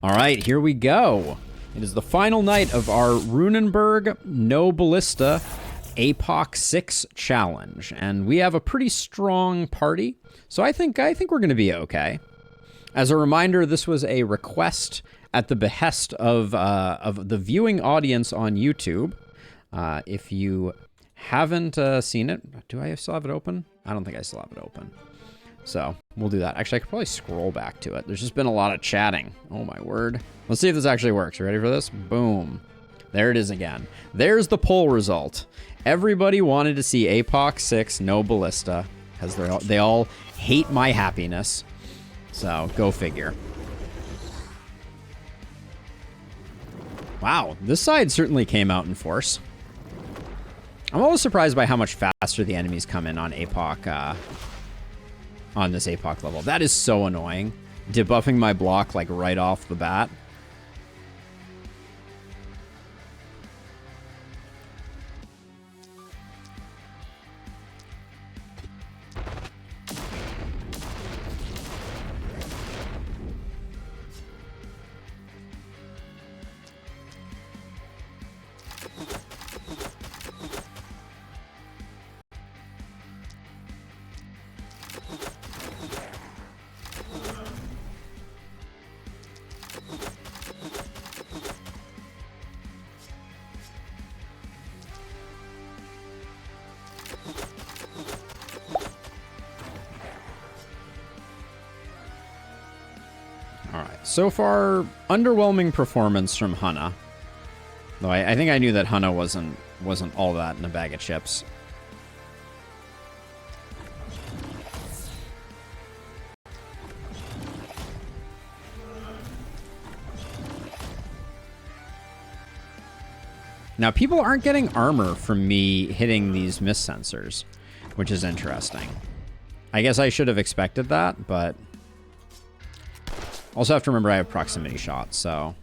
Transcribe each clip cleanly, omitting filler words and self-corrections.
All right, here we go. It is the final night of our Runenberg No Ballista APOC 6 challenge, and we have a pretty strong party, so I think we're going to be okay. As a reminder, this was a request at the behest of the viewing audience on YouTube. If you haven't seen it, do I still have it open? I don't think I still have it open. So we'll do that. Actually, I could probably scroll back to it. There's just been a lot of chatting. Oh my word. Let's see if this actually works. You ready for this? Boom. There it is again. There's the poll result. Everybody wanted to see APOC 6 No Ballista because they all hate my happiness. So go figure. Wow, this side certainly came out in force. I'm always surprised by how much faster the enemies come in on APOC, on this APOC level. That is so annoying. Debuffing my block like right off the bat. So far, underwhelming performance from Hana. Though I think I knew that Hana wasn't all that in a bag of chips. Now, people aren't getting armor from me hitting these mist sensors, which is interesting. I guess I should have expected that, but... Also have to remember I have proximity shots, so...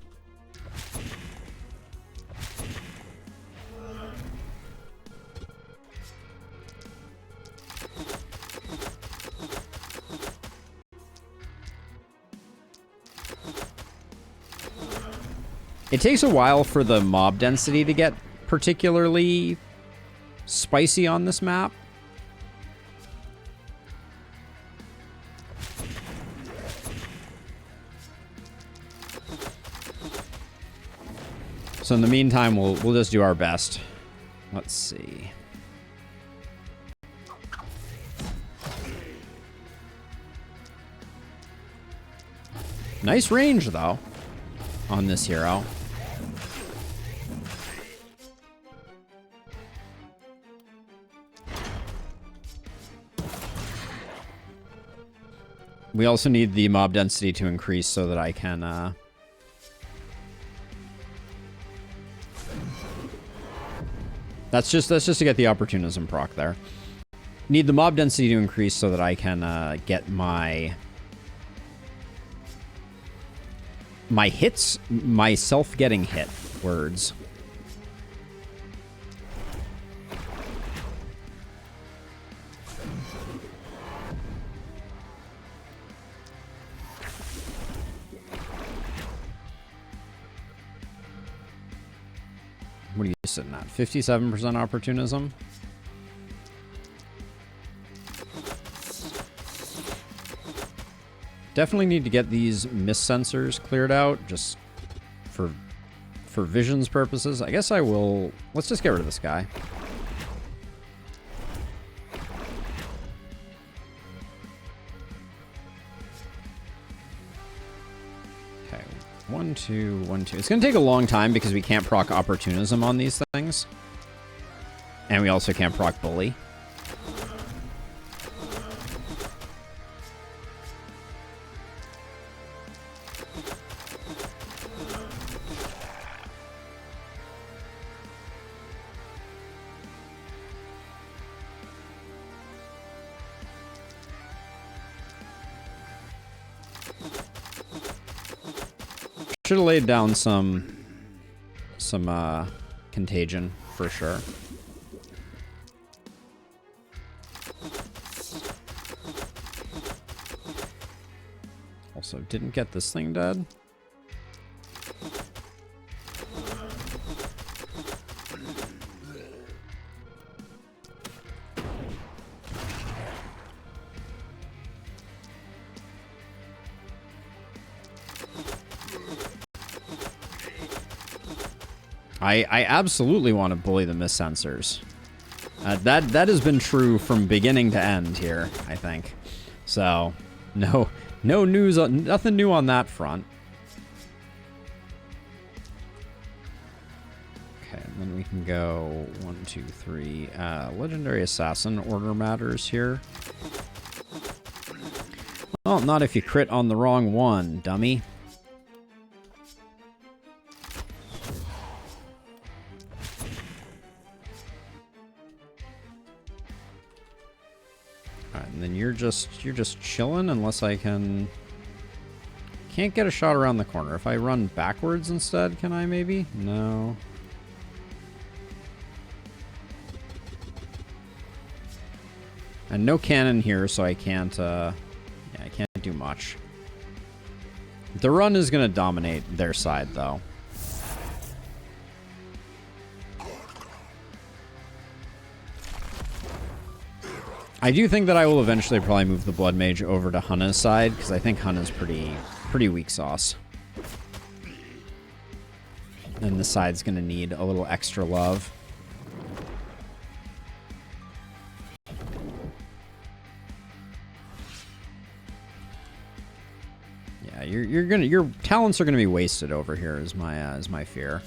It takes a while for the mob density to get particularly spicy on this map. So in the meantime, we'll just do our best. Let's see. Nice range, though, on this hero. We also need the mob density to increase so that I can... That's just to get the opportunism proc there. Need the mob density to increase so that I can get my hits, myself getting hit words. What are you sitting at? 57% opportunism? Definitely need to get these mist sensors cleared out, just for visions purposes. I guess I will... Let's just get rid of this guy. Okay, 1, 2, 1, 2. It's going to take a long time because we can't proc opportunism on these things. And we also can't proc bully. Should have laid down some contagion for sure. Also, didn't get this thing dead. I absolutely want to bully the miss sensors. That has been true from beginning to end here, I think. So, no news, nothing new on that front. Okay, and then we can go 1, 2, 3. Legendary Assassin order matters here. Well, not if you crit on the wrong one, dummy. Alright, and then you're just chilling unless I can... Can't get a shot around the corner. If I run backwards instead, can I maybe? No. And no cannon here, so I can't, yeah, I can't do much. The run is going to dominate their side, though. I do think that I will eventually probably move the Blood Mage over to Hunna's side, because I think Hunna's pretty weak sauce. And the side's going to need a little extra love. Yeah, your talents are gonna be wasted over here. Is my fear.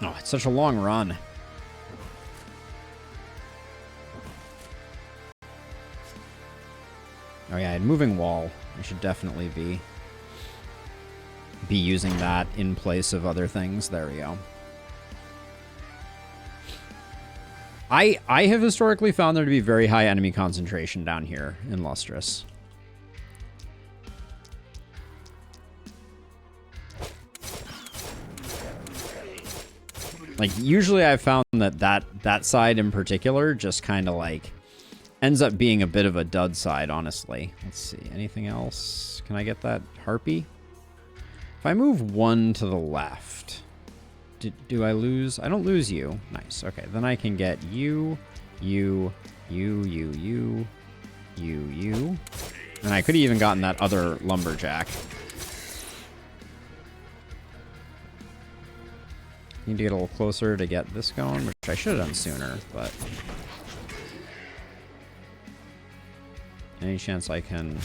Oh, it's such a long run. Oh yeah, moving wall. I should definitely be using that in place of other things. There we go. I have historically found there to be very high enemy concentration down here in Lustrous. Like, usually I've found that side in particular just kind of like ends up being a bit of a dud side, honestly. Let's see, anything else? Can I get that harpy? If I move 1 to the left, do I lose? I don't lose you. Nice. Okay, then I can get you. And I could have even gotten that other lumberjack. Need to get a little closer to get this going, which I should have done sooner, but... Any chance I can...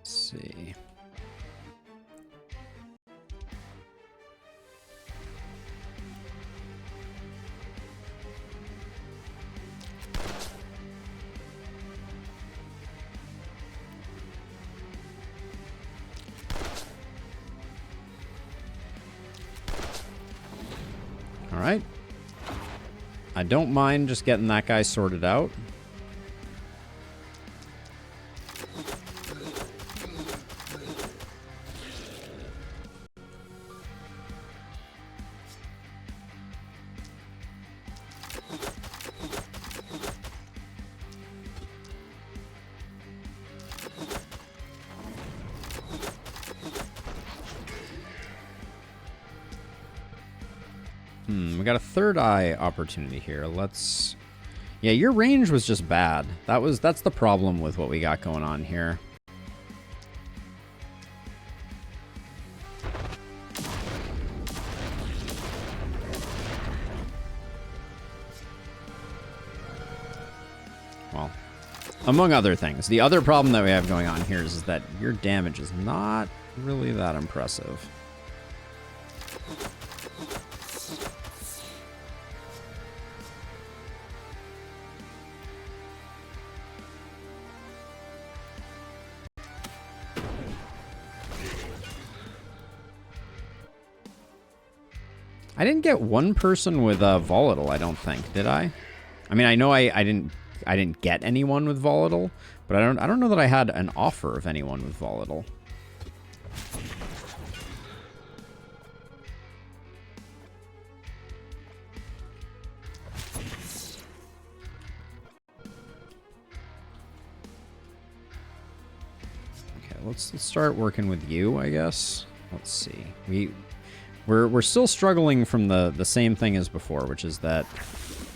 see. All right. I don't mind just getting that guy sorted out. We got a third eye opportunity here. Let's... Yeah, your range was just bad. That's the problem with what we got going on here. Well, among other things. The other problem that we have going on here is that your damage is not really that impressive. I didn't get one person with volatile, I don't think, did I? I mean, I know I didn't get anyone with volatile, but I don't know that I had an offer of anyone with volatile. let's start working with you, I guess. Let's see. We're still struggling from the same thing as before, which is that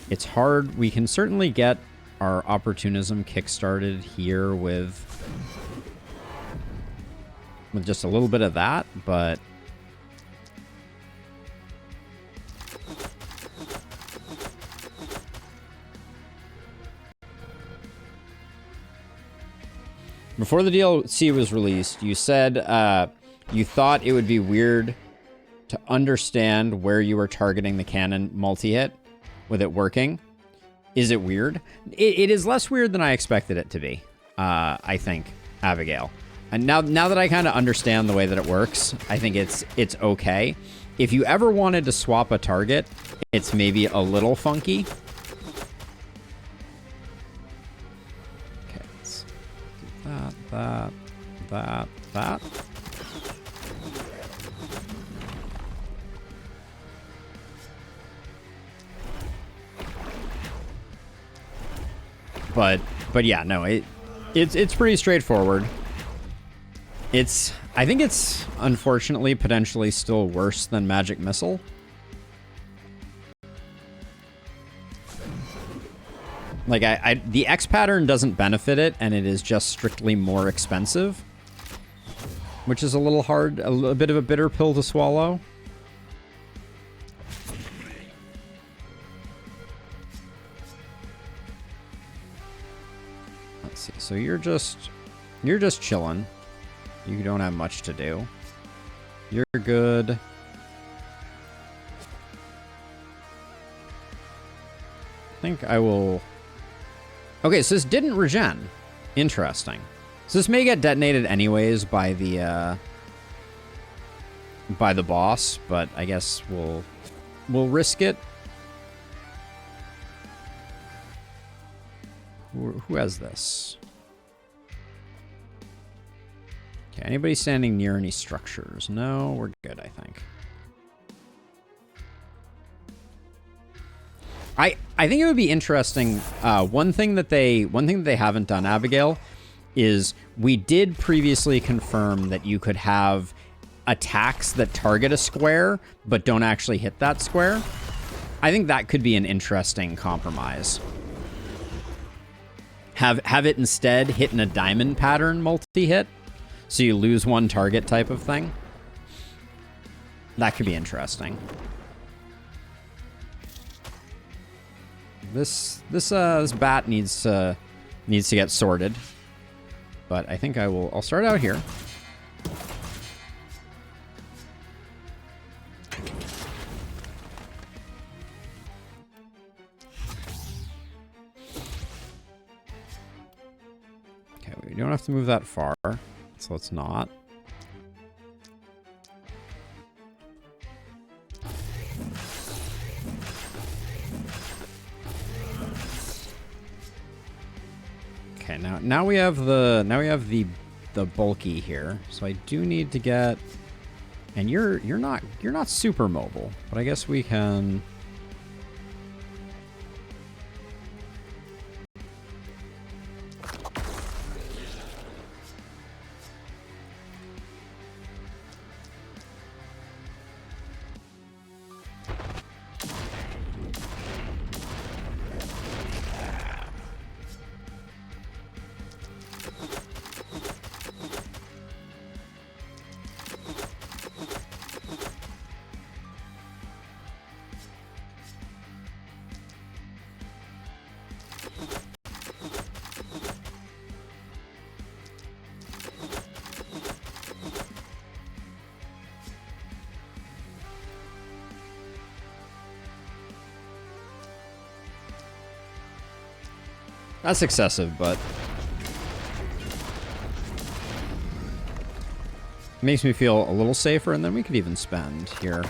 it's hard. We can certainly get our opportunism kickstarted here with just a little bit of that, but before the DLC was released, you said you thought it would be weird to understand where you were targeting the cannon multi-hit with it working. Is it weird? It is less weird than I expected it to be, I think, Abigail. And now that I kind of understand the way that it works, I think it's okay. If you ever wanted to swap a target, it's maybe a little funky. Okay, let's do that. But yeah, no, it's pretty straightforward. I think it's unfortunately potentially still worse than Magic Missile. Like the X pattern doesn't benefit it, and it is just strictly more expensive, which is a little hard, a bit of a bitter pill to swallow. Let's see. So you're just chilling. You don't have much to do. You're good. I think I will... Okay, so this didn't regen. Interesting. So this may get detonated anyways by the boss, but I guess we'll risk it. Who has this? Okay, anybody standing near any structures? No, we're good, I think. I think it would be interesting. One thing that they haven't done, Abigail, is we did previously confirm that you could have attacks that target a square but don't actually hit that square. I think that could be an interesting compromise. Have it instead hit in a diamond pattern multi-hit, so you lose one target type of thing. That could be interesting. This bat needs to get sorted, but I think I'll start out here. Okay, we don't have to move that far, so let's not. Okay, now we have the bulky here, so I do need to get, and you're not super mobile, but I guess we can. That's excessive, but makes me feel a little safer, and then we could even spend here.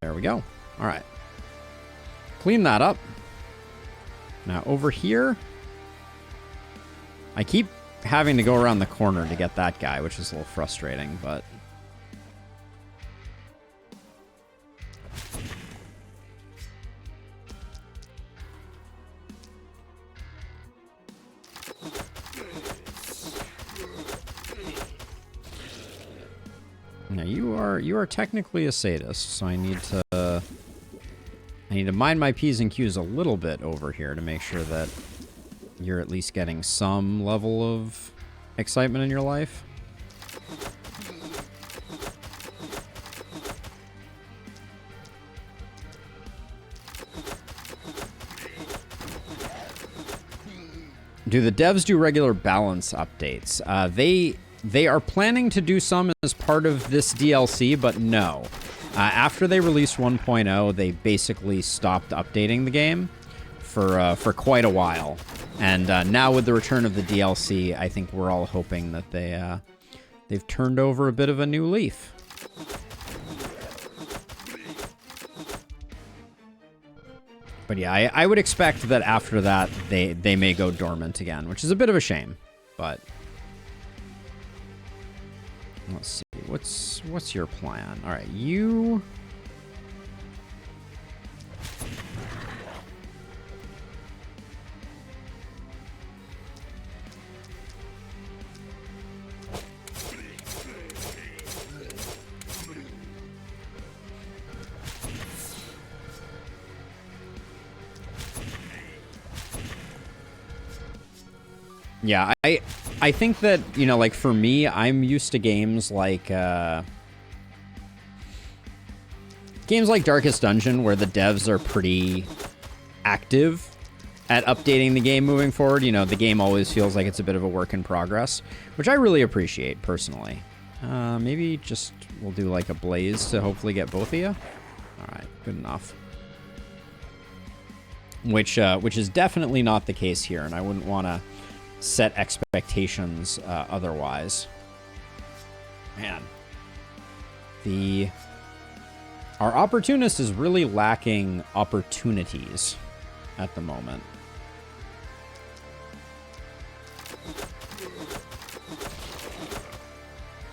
There we go. All right. Clean that up. Now over here, I keep having to go around the corner to get that guy, which is a little frustrating, but... Now you are technically a sadist, so I need to mind my P's and Q's a little bit over here to make sure that you're at least getting some level of excitement in your life. Do the devs do regular balance updates? They are planning to do some as part of this DLC, but no. After they released 1.0, they basically stopped updating the game for quite a while. And now with the return of the DLC, I think we're all hoping that they've turned over a bit of a new leaf. But yeah, I would expect that after that, they may go dormant again, which is a bit of a shame. But let's see, what's your plan? All right, you. Yeah, I think that, you know, like for me, I'm used to games like Darkest Dungeon, where the devs are pretty active at updating the game moving forward. You know, the game always feels like it's a bit of a work in progress, which I really appreciate personally. Maybe just we'll do like a blaze to hopefully get both of you. All right, good enough. Which is definitely not the case here, and I wouldn't want to set expectations otherwise. Man, our opportunist is really lacking opportunities at the moment.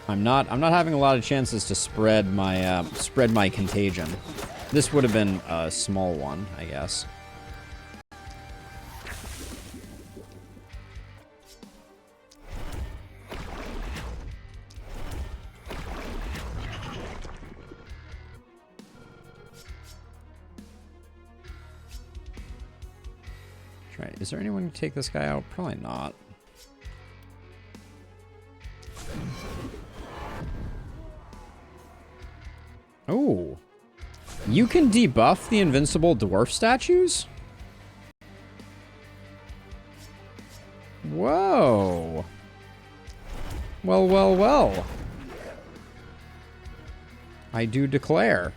I'm not having a lot of chances to spread my contagion. This would have been a small one, I guess. Right. Is there anyone to take this guy out? Probably not. Oh. You can debuff the invincible dwarf statues? Whoa. Well, well, well. I do declare.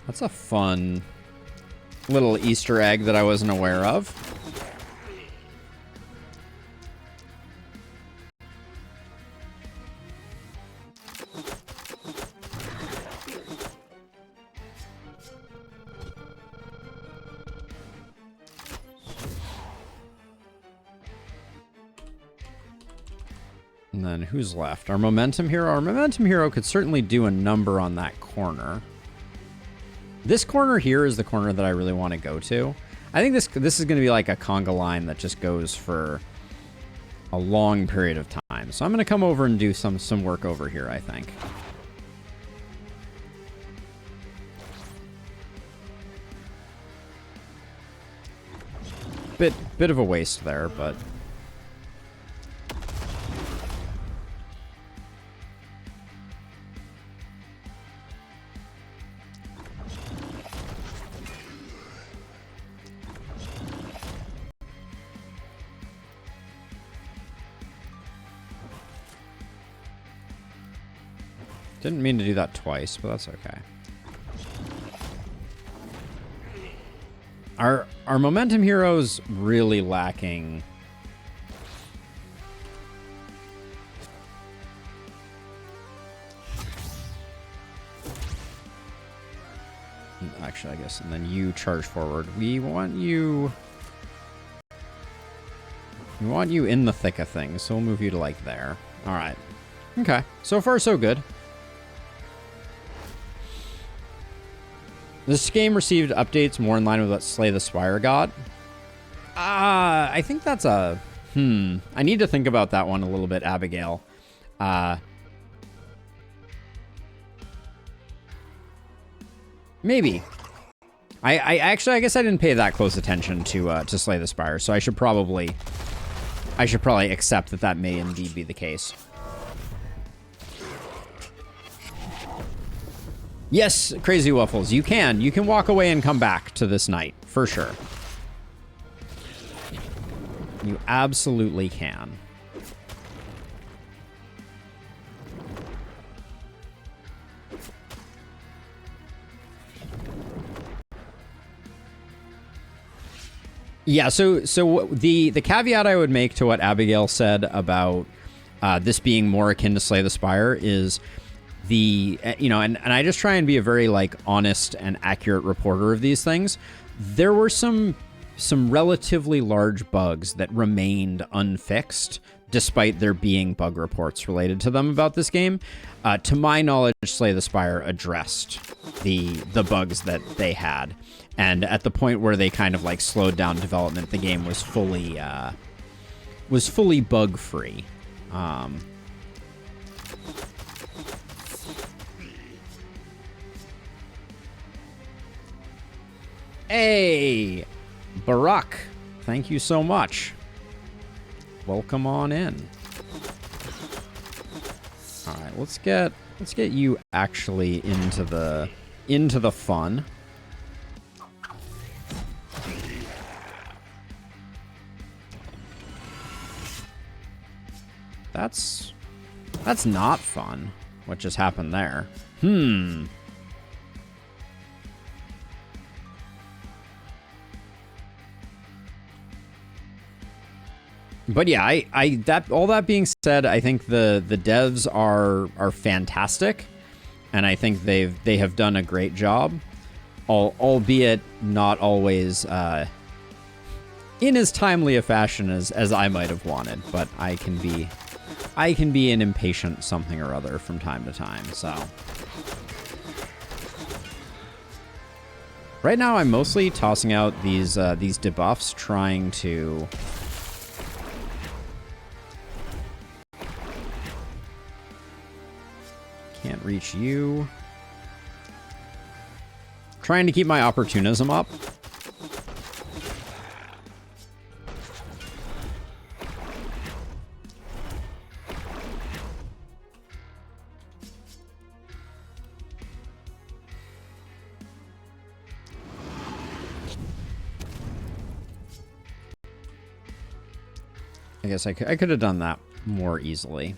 That's a fun little Easter egg that I wasn't aware of. And then who's left? Our momentum hero? Our momentum hero could certainly do a number on that corner. This corner here is the corner that I really want to go to. I think this is going to be like a conga line that just goes for a long period of time. So I'm going to come over and do some work over here, I think. Bit of a waste there, but didn't mean to do that twice, but that's okay. Our momentum hero's really lacking. Actually, I guess, and then you charge forward. We want you in the thick of things, so we'll move you to like there. All right. Okay. So far, so good. This game received updates more in line with what Slay the Spire got. I think that's a... I need to think about that one a little bit, Abigail. Maybe. I actually, I guess I didn't pay that close attention to Slay the Spire, so I should probably accept that that may indeed be the case. Yes, Crazy Waffles, you can walk away and come back to this night, for sure. You absolutely can. Yeah, so the caveat I would make to what Abigail said about this being more akin to Slay the Spire is and I just try and be a very like honest and accurate reporter of these things. There were some relatively large bugs that remained unfixed despite there being bug reports related to them about this game. To my knowledge, Slay the Spire addressed the bugs that they had. And at the point where they kind of like slowed down development, the game was fully bug-free. Hey, Barack, thank you so much. Welcome on in. All right, let's get you actually into the fun. That's not fun. What just happened there? But yeah, all that being said, I think the devs are fantastic, and I think they have done a great job, albeit not always in as timely a fashion as I might have wanted. But I can be an impatient something or other from time to time. So right now, I'm mostly tossing out these debuffs, trying to. Can't reach you. Trying to keep my opportunism up. I guess I could have done that more easily.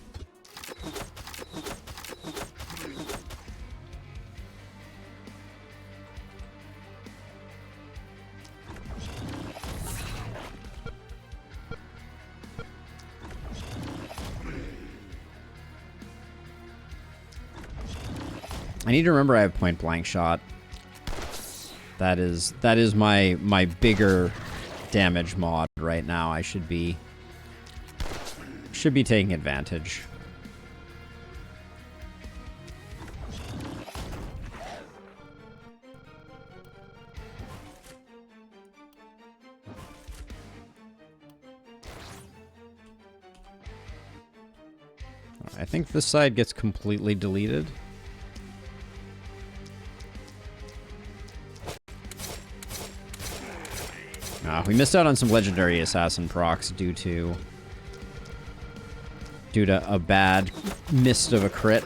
I need to remember I have point blank shot. That is my bigger damage mod right now. I should be taking advantage. I think this side gets completely deleted. We missed out on some legendary assassin procs due to a bad mist of a crit.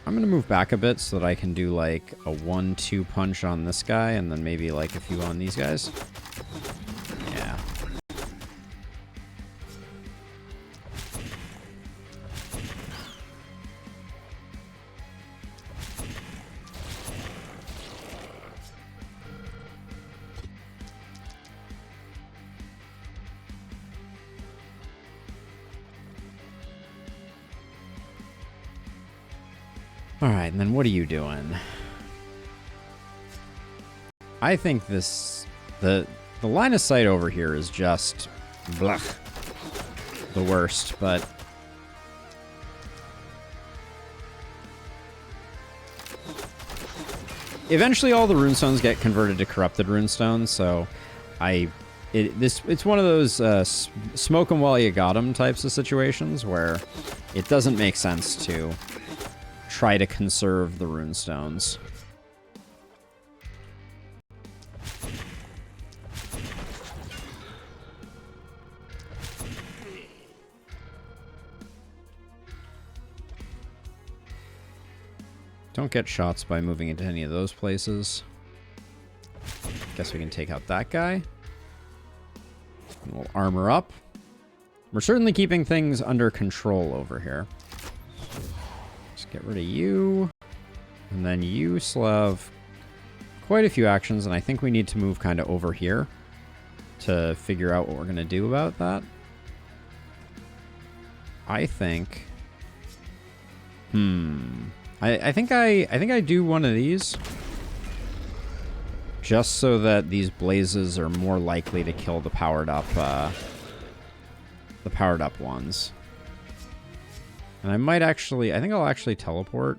I'm gonna move back a bit so that I can do like a 1-2 punch on this guy and then maybe like a few on these guys. Yeah. Alright, and then what are you doing? I think the line of sight over here is just blech, the worst, but Eventually all the runestones get converted to corrupted runestones, so it's one of those smoke 'em while you got 'em types of situations where it doesn't make sense to try to conserve the runestones. Don't get shots by moving into any of those places. Guess we can take out that guy. And we'll armor up. We're certainly keeping things under control over here. Just get rid of you. And then you still have quite a few actions, and I think we need to move kind of over here to figure out what we're going to do about that. I think... I think I do one of these. Just so that these blazes are more likely to kill the powered up ones. And I might actually, I think I'll actually teleport.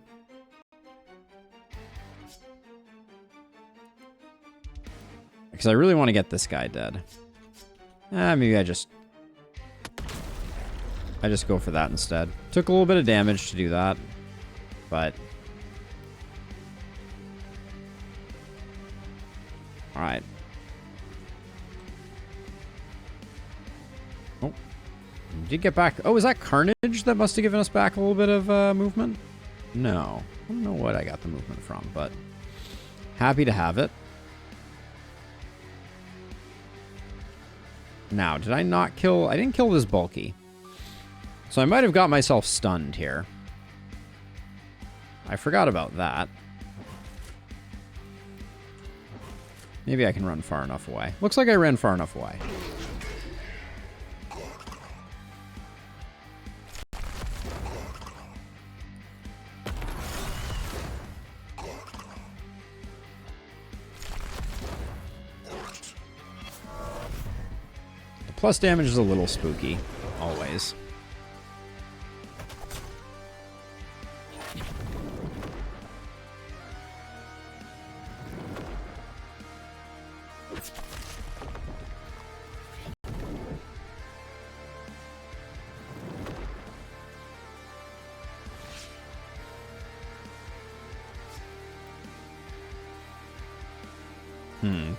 Because I really want to get this guy dead. Maybe I just go for that instead. Took a little bit of damage to do that, but... Alright. Oh. Did get back... Oh, is that Carnage that must have given us back a little bit of movement? No. I don't know what I got the movement from, but... Happy to have it. Now, did I not kill... I didn't kill this bulky. So I might have got myself stunned here. I forgot about that. Maybe I can run far enough away. Looks like I ran far enough away. The plus damage is a little spooky, always.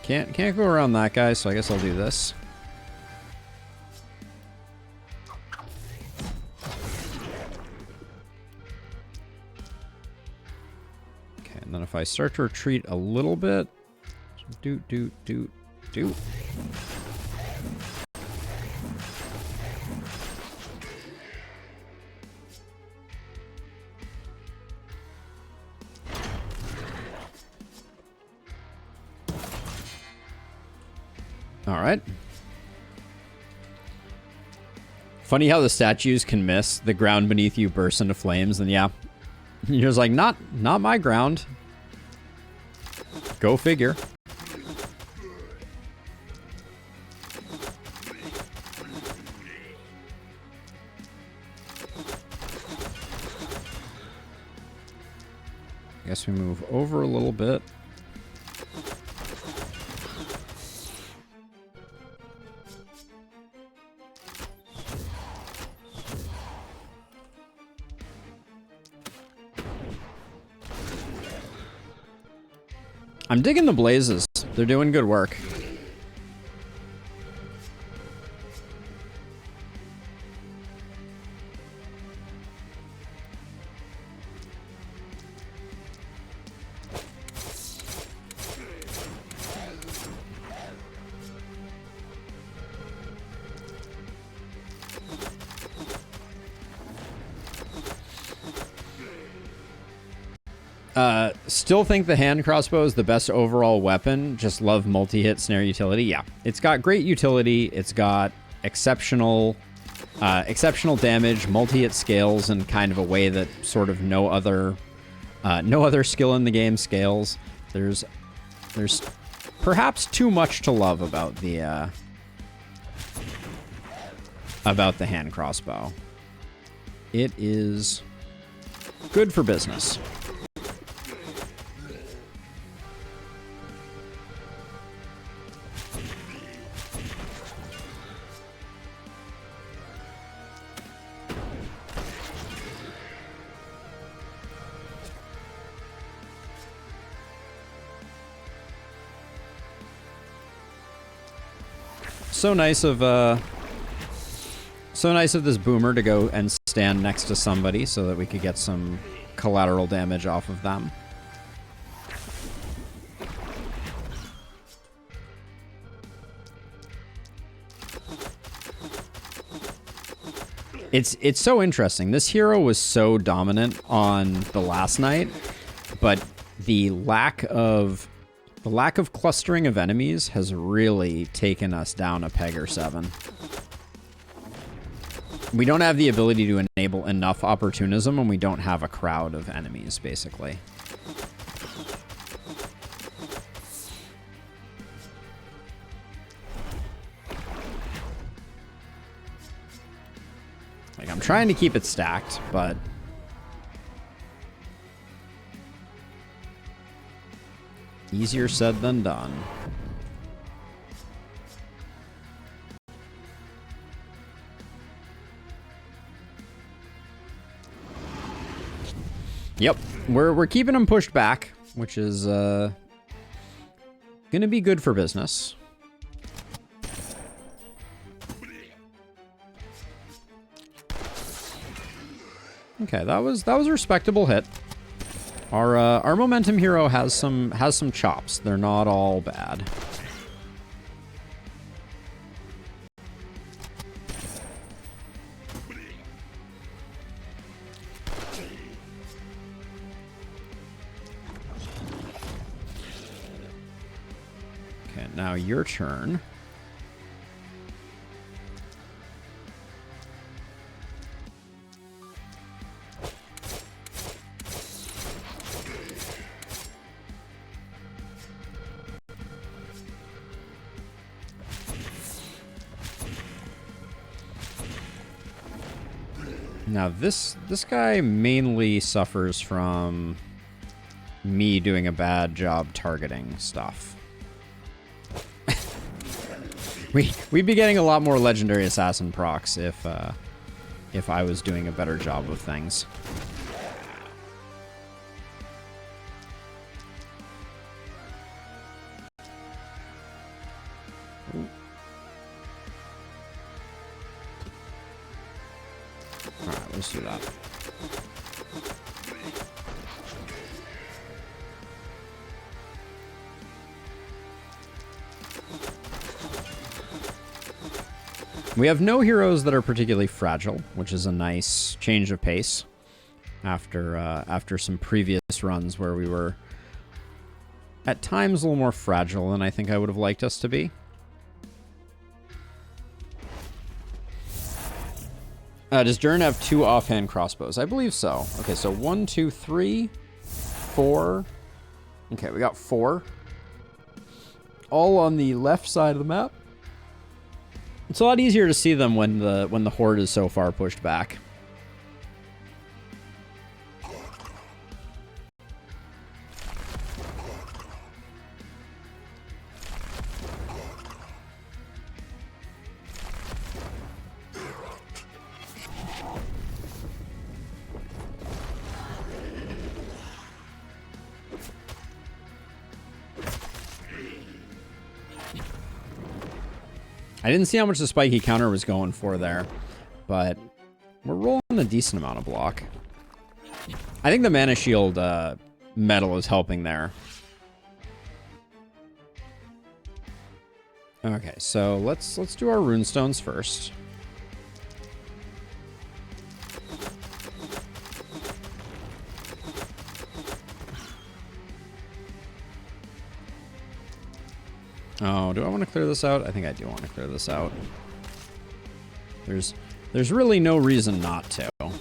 Can't go around that guy, so I guess I'll do this. Okay, and then if I start to retreat a little bit, do. All right. Funny how the statues can miss. The ground beneath you bursts into flames, and yeah, you're just like, not my ground. Go figure. I guess we move over a little bit. I'm digging the blazes. They're doing good work. Still think the hand crossbow is the best overall weapon. Just love multi-hit snare utility. Yeah, it's got great utility. It's got exceptional damage, multi-hit scales in kind of a way that sort of no other skill in the game scales. There's perhaps too much to love about the hand crossbow. It is good for business. So nice of this boomer to go and stand next to somebody so that we could get some collateral damage off of them. It's so interesting. This hero was so dominant on the last night, but the lack of clustering of enemies has really taken us down a peg or 7. We don't have the ability to enable enough opportunism, and we don't have a crowd of enemies, basically. Like, I'm trying to keep it stacked, but easier said than done. Yep, we're keeping them pushed back, which is gonna be good for business. Okay, that was a respectable hit. Our momentum hero has some chops. They're not all bad. Okay, now your turn. Now this guy mainly suffers from me doing a bad job targeting stuff. We'd be getting a lot more legendary assassin procs if I was doing a better job of things. Alright, let's do that. We have no heroes that are particularly fragile, which is a nice change of pace after some previous runs where we were at times a little more fragile than I think I would have liked us to be. Does Dern have 2 offhand crossbows? I believe so. Okay, so 1, 2, 3, 4. Okay, we got 4. All on the left side of the map. It's a lot easier to see them when the horde is so far pushed back. I didn't see how much the spiky counter was going for there, but we're rolling a decent amount of block. I think the mana shield metal is helping there. Okay, so let's do our runestones first. Oh, do I want to clear this out? I think I do want to clear this out. There's really no reason not to. Okay,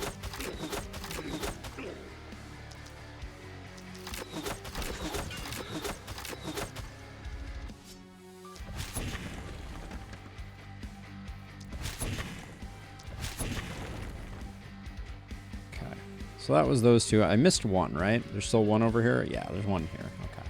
so that was those two. I missed one, right? There's still one over here? Yeah, there's one here. Okay.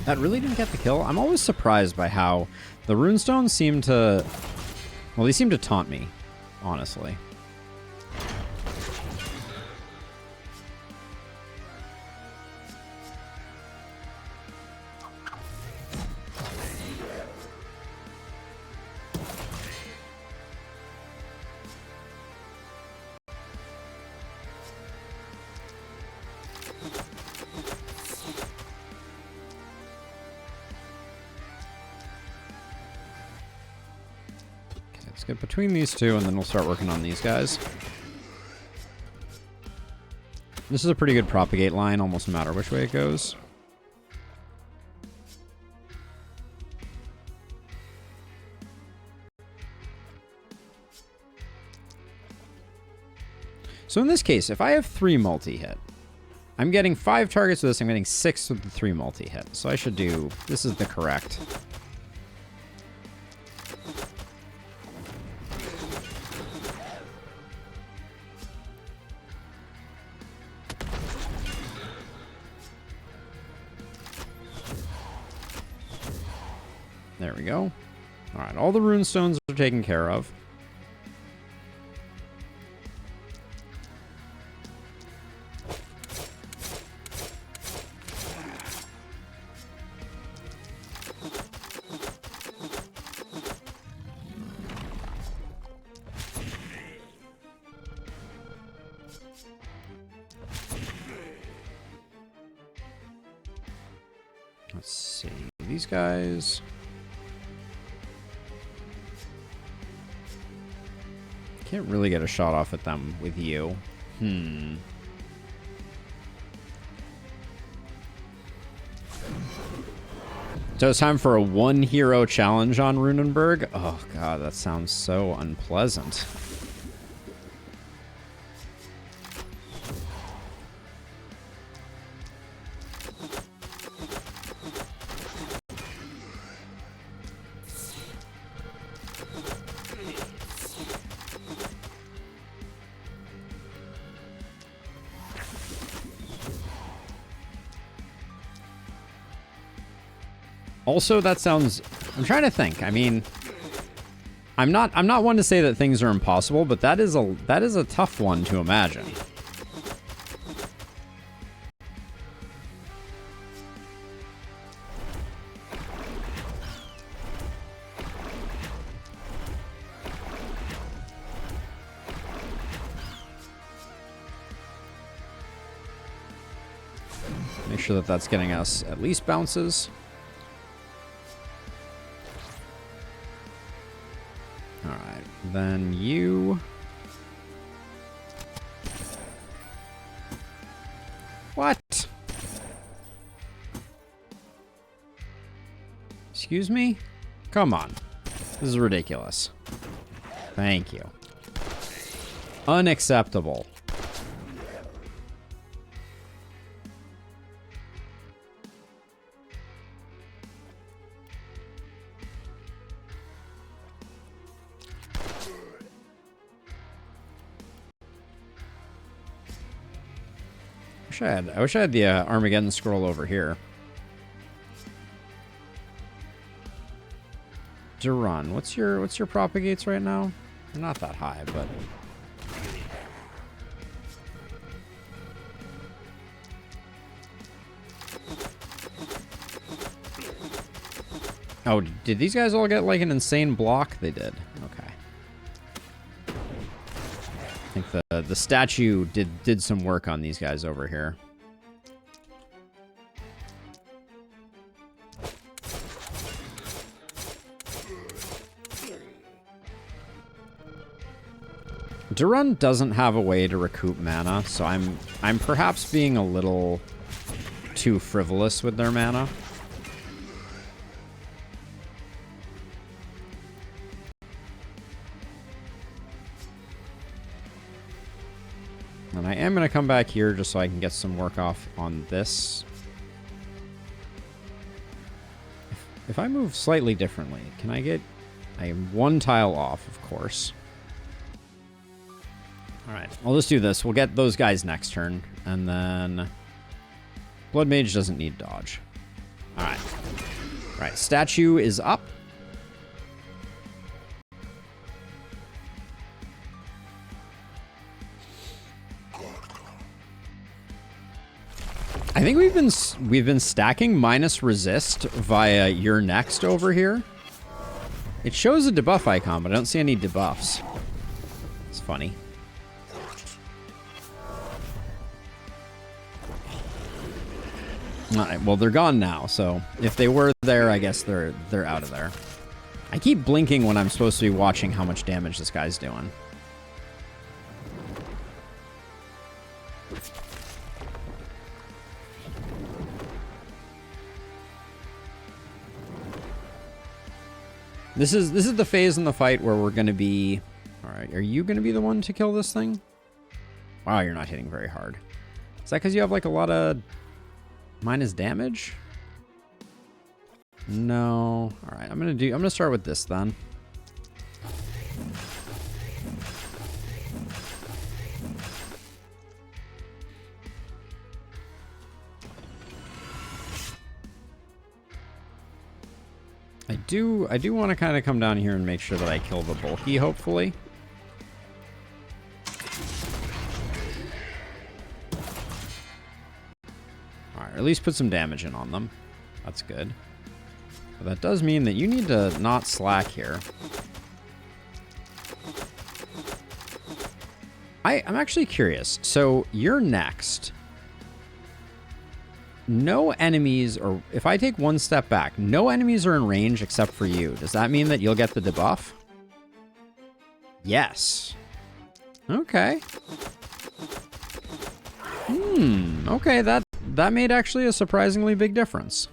That really didn't get the kill. I'm always surprised by how the runestones seem to... Well, they seem to taunt me, honestly. Let's get between these two, and then we'll start working on these guys. This is a pretty good propagate line, almost no matter which way it goes. So in this case, if I have 3 multi-hit, I'm getting 5 targets with this, I'm getting 6 with the 3 multi-hit. So I should do, this is the correct. There we go. All right, all the rune stones are taken care of. Let's see, these guys. Can't really get a shot off at them with you. So it's time for a 1-hero challenge on Runenburg. Oh god, that sounds so unpleasant. Also, that sounds... I'm trying to think. I mean, I'm not one to say that things are impossible, but that is a tough one to imagine. Make sure that that's getting us at least bounces. Then you... What? Excuse me? Come on. This is ridiculous. Thank you. Unacceptable. I wish I had the Armageddon scroll over here. Duran, what's your propagates right now? They're not that high, but oh, did these guys all get like an insane block? They did. Okay. I think the statue did some work on these guys over here. Duran doesn't have a way to recoup mana, so I'm perhaps being a little too frivolous with their mana. And I am going to come back here just so I can get some work off on this. If I move slightly differently, can I get... I am 1 tile off, of course. Alright, I'll just do this. We'll get those guys next turn. And then... Blood Mage doesn't need dodge. Alright. Alright, statue is up. I think we've been stacking minus resist via You're Next over here. It shows a debuff icon, but I don't see any debuffs. It's funny. Alright, well they're gone now, so if they were there, I guess they're out of there. I keep blinking when I'm supposed to be watching how much damage this guy's doing. This is the phase in the fight where we're going to be... Alright, are you going to be the one to kill this thing? Wow, you're not hitting very hard. Is that because you have like a lot of minus damage? No. Alright, I'm gonna start with this then. I do want to kind of come down here and make sure that I kill the bulky, hopefully. Alright, at least put some damage in on them. That's good. But that does mean that you need to not slack here. I'm actually curious. So, you're next. No enemies, or if I take one step back, no enemies are in range except for you. Does that mean that you'll get the debuff? Yes. Okay. Okay, that made actually a surprisingly big difference.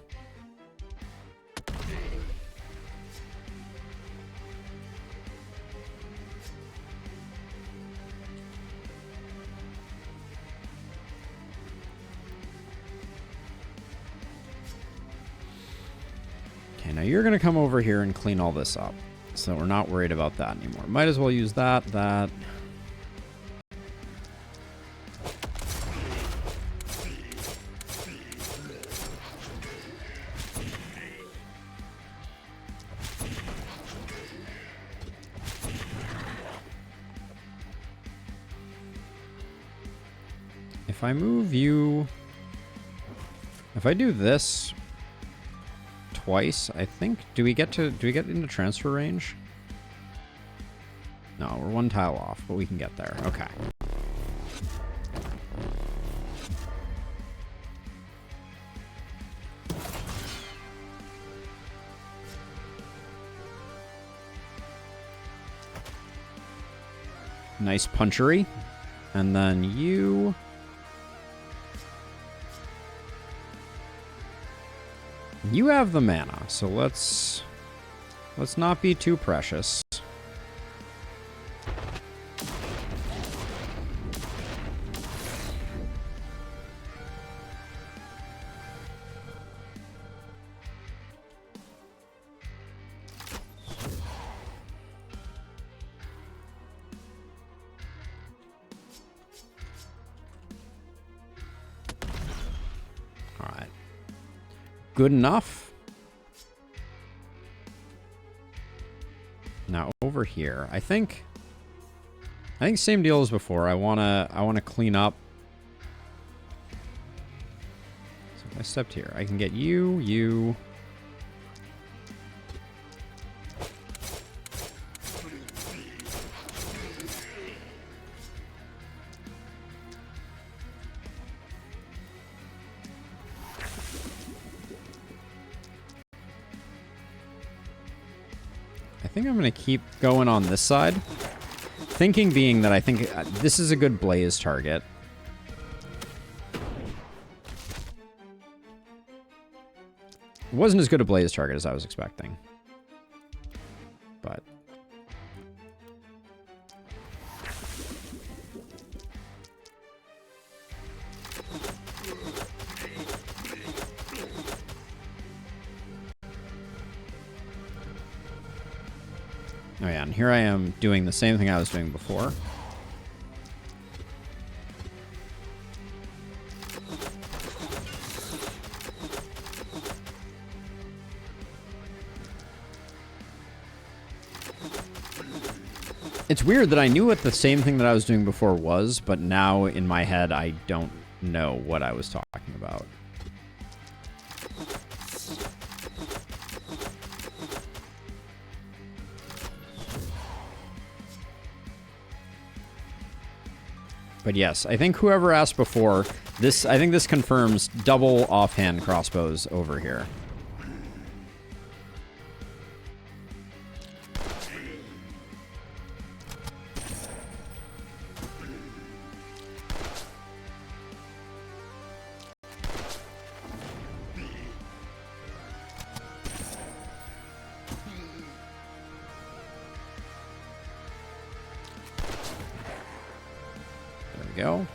Now you're going to come over here and clean all this up. So we're not worried about that anymore. Might as well use that. If I move you... If I do this... twice, I think. Do we get into transfer range? No, we're one tile off, but we can get there. Okay. Nice punchery. And then you... You have the mana, so let's not be too precious. Good enough. Now over here, I think same deal as before. I wanna clean up. So if I stepped here, I can get you. I think I'm going to keep going on this side. Thinking being that I think this is a good blaze target. It wasn't as good a blaze target as I was expecting. But... Oh yeah, and here I am doing the same thing I was doing before. It's weird that I knew what the same thing that I was doing before was, but now in my head I don't know what I was talking about. But yes, I think whoever asked before, I think this confirms double offhand crossbows over here. go.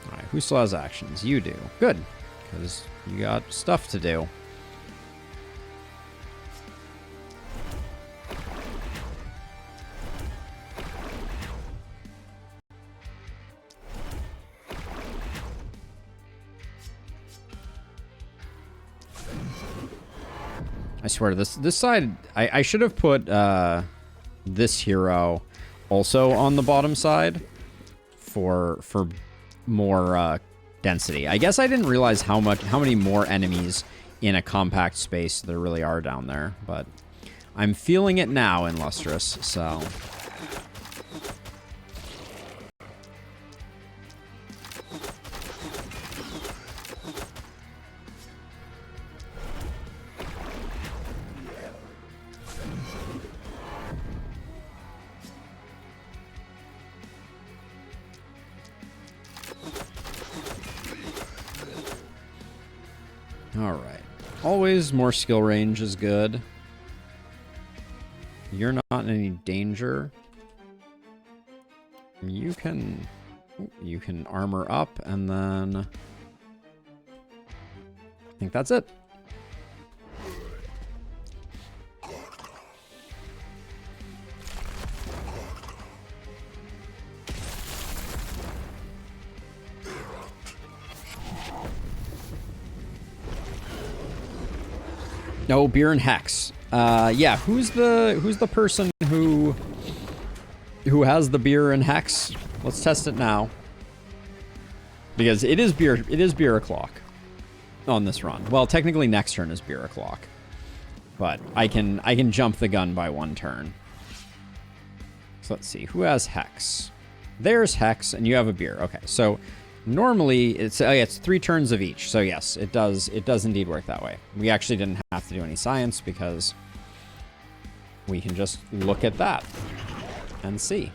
Alright, who still has actions? You do. Good, because you got stuff to do. I swear, this side, I should have put this hero also on the bottom side for more density. I guess I didn't realize how many more enemies in a compact space there really are down there, but I'm feeling it now in Lustrous, so... Alright. Always more skill range is good. You're not in any danger. You can armor up, and then... I think that's it. No, Beer and Hex. Yeah, who's the person who has the Beer and Hex? Let's test it now. Because it is beer o'clock on this run. Well, technically next turn is beer o'clock. But I can jump the gun by 1 turn. So let's see, who has Hex? There's Hex, and you have a beer. Okay, so normally it's 3 turns of each. So yes, it does indeed work that way. We actually didn't have to do any science because we can just look at that and see.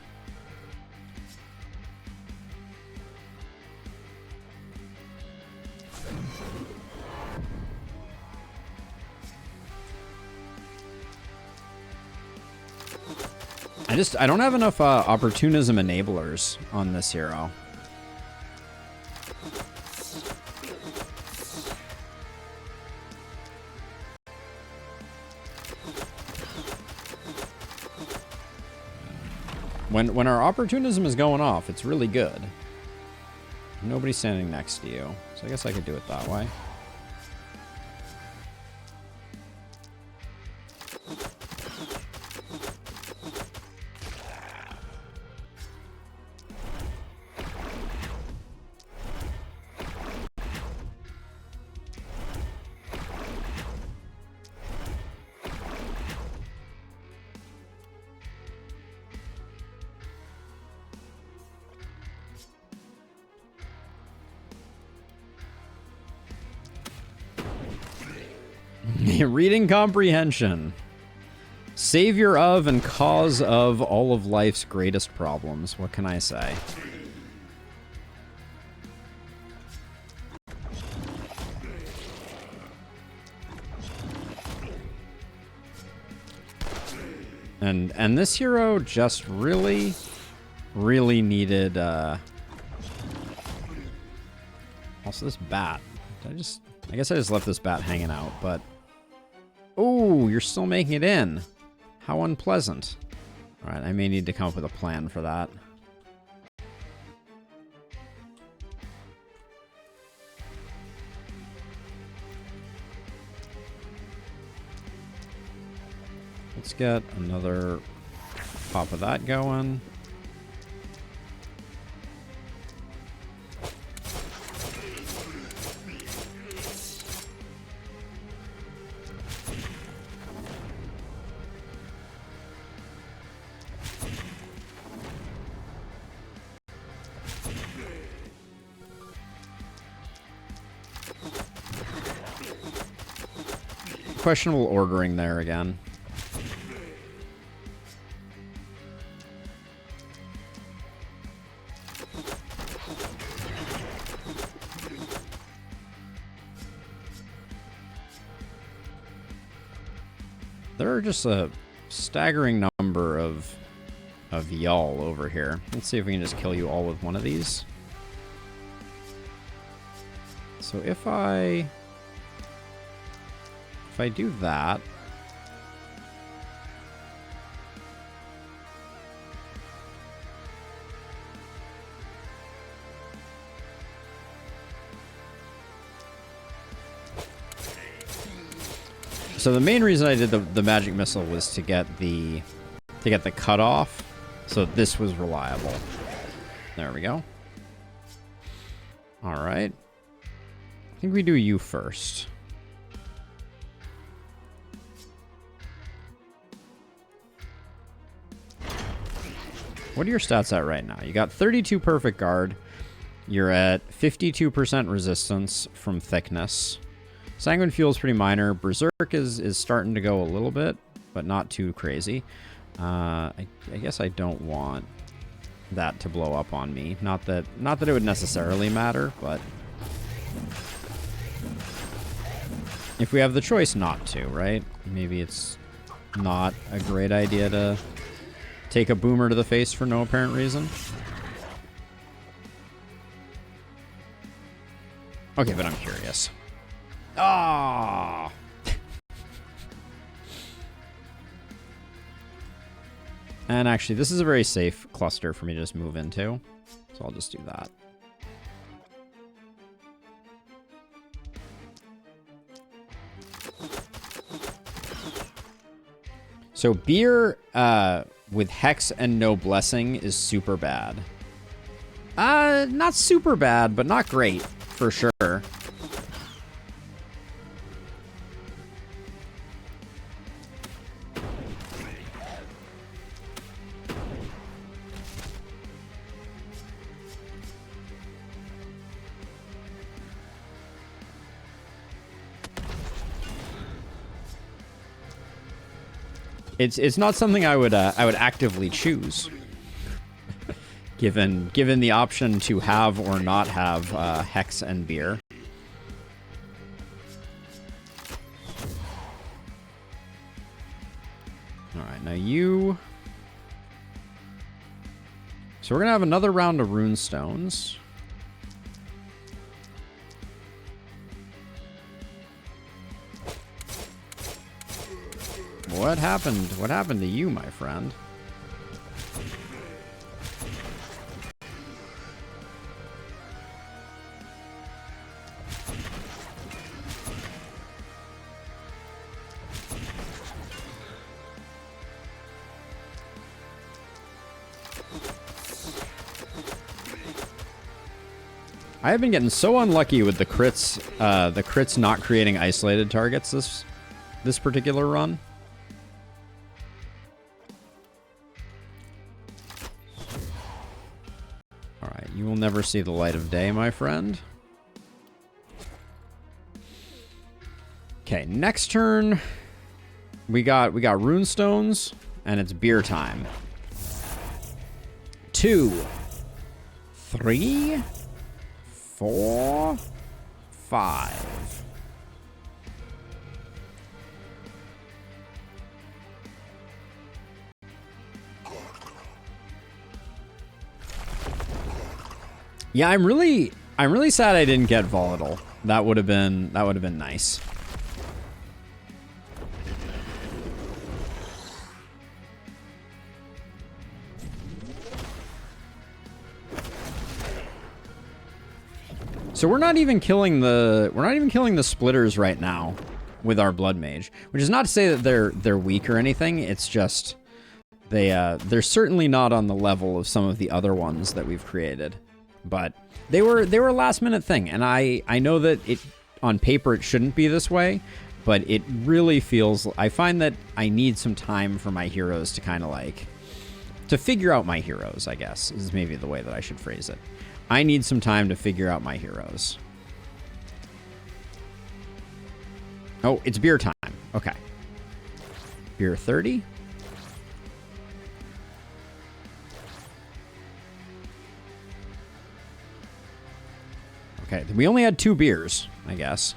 I don't have enough opportunism enablers on this hero. When our opportunism is going off, it's really good. Nobody's standing next to you, so I guess I could do it that way. Reading comprehension. Savior of and cause of all of life's greatest problems. What can I say? And this hero just really needed also this bat. I guess I just left this bat hanging out, but oh, you're still making it in. How unpleasant. All right, I may need to come up with a plan for that. Let's get another pop of that going. Questionable ordering there again. There are just a staggering number of of y'all over here. Let's see if we can just kill you all with one of these. So if I do that, so the main reason I did the magic missile was to get the cutoff, so this was reliable. There we go. All right. I think we do you first. What are your stats at right now? You got 32 perfect guard. You're at 52% resistance from thickness. Sanguine Fuel's pretty minor. Berserk is starting to go a little bit, but not too crazy. I guess I don't want that to blow up on me. Not that it would necessarily matter, but if we have the choice not to, right? Maybe it's not a great idea to take a boomer to the face for no apparent reason. Okay, but I'm curious. Ah! And actually, this is a very safe cluster for me to just move into, so I'll just do that. So beer with Hex and no blessing is super bad. Not super bad, but not great, for sure. It's not something I would actively choose, given the option to have or not have Hex and beer. All right, now you. So we're gonna have another round of rune stones. What happened? What happened to you, my friend? I have been getting so unlucky with the crits not creating isolated targets this particular run. You will never see the light of day, my friend. Okay, next turn we got rune stones and it's beer time. 2, 3, 4, 5. Yeah, I'm really sad I didn't get volatile. That would have been nice. So we're not even killing the splitters right now with our blood mage, which is not to say that they're weak or anything. It's just they're certainly not on the level of some of the other ones that we've created. But they were a last minute thing, and I know that on paper it shouldn't be this way, but it really feels. I find that I need some time for my heroes to kind of like to figure out my heroes. I guess is maybe the way that I should phrase it. I need some time to figure out my heroes. Oh, it's beer time. Okay, beer 30. Okay, we only had 2 beers, I guess.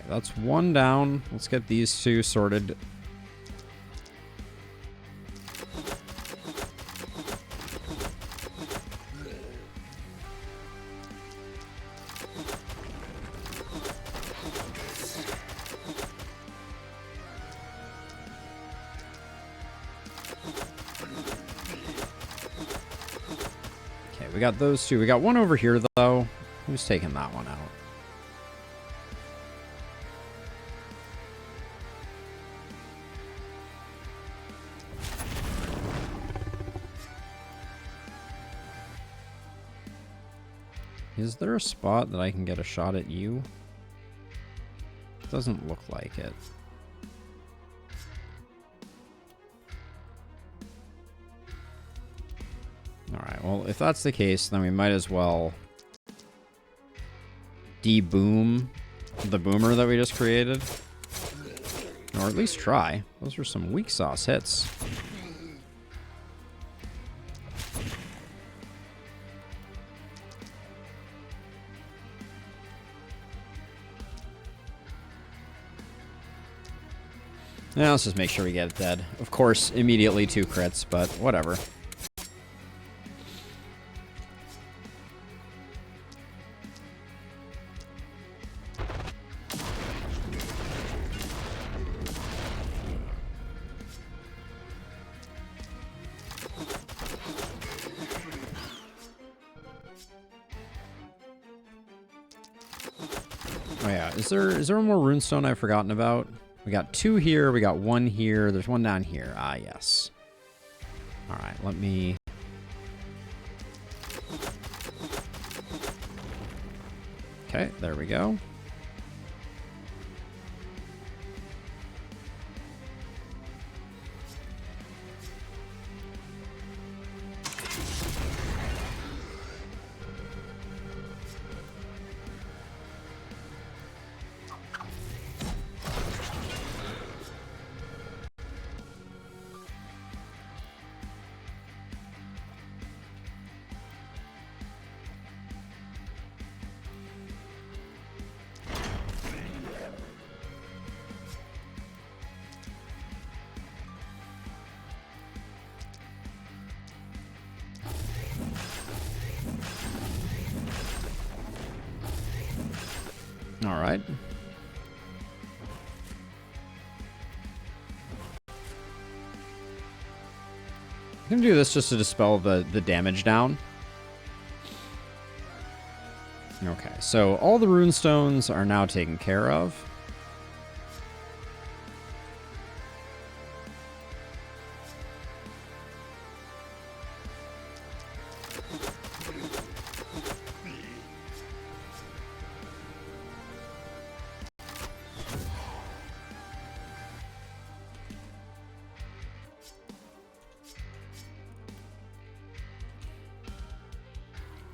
That's one down. Let's get these two sorted. Okay, we got those two. We got one over here, though. Who's taking that one out? Is there a spot that I can get a shot at you? Doesn't look like it. Alright, well, if that's the case, then we might as well de-boom the boomer that we just created. Or at least try. Those were some weak sauce hits. Now let's just make sure we get it dead. Of course, immediately 2 crits, but whatever. Oh yeah, is there one more runestone I've forgotten about? We got 2 here, we got 1 here, there's 1 down here. Ah, yes. Alright, let me... Okay, there we go. All right. I'm gonna do this just to dispel the damage down. Okay, so all the runestones are now taken care of.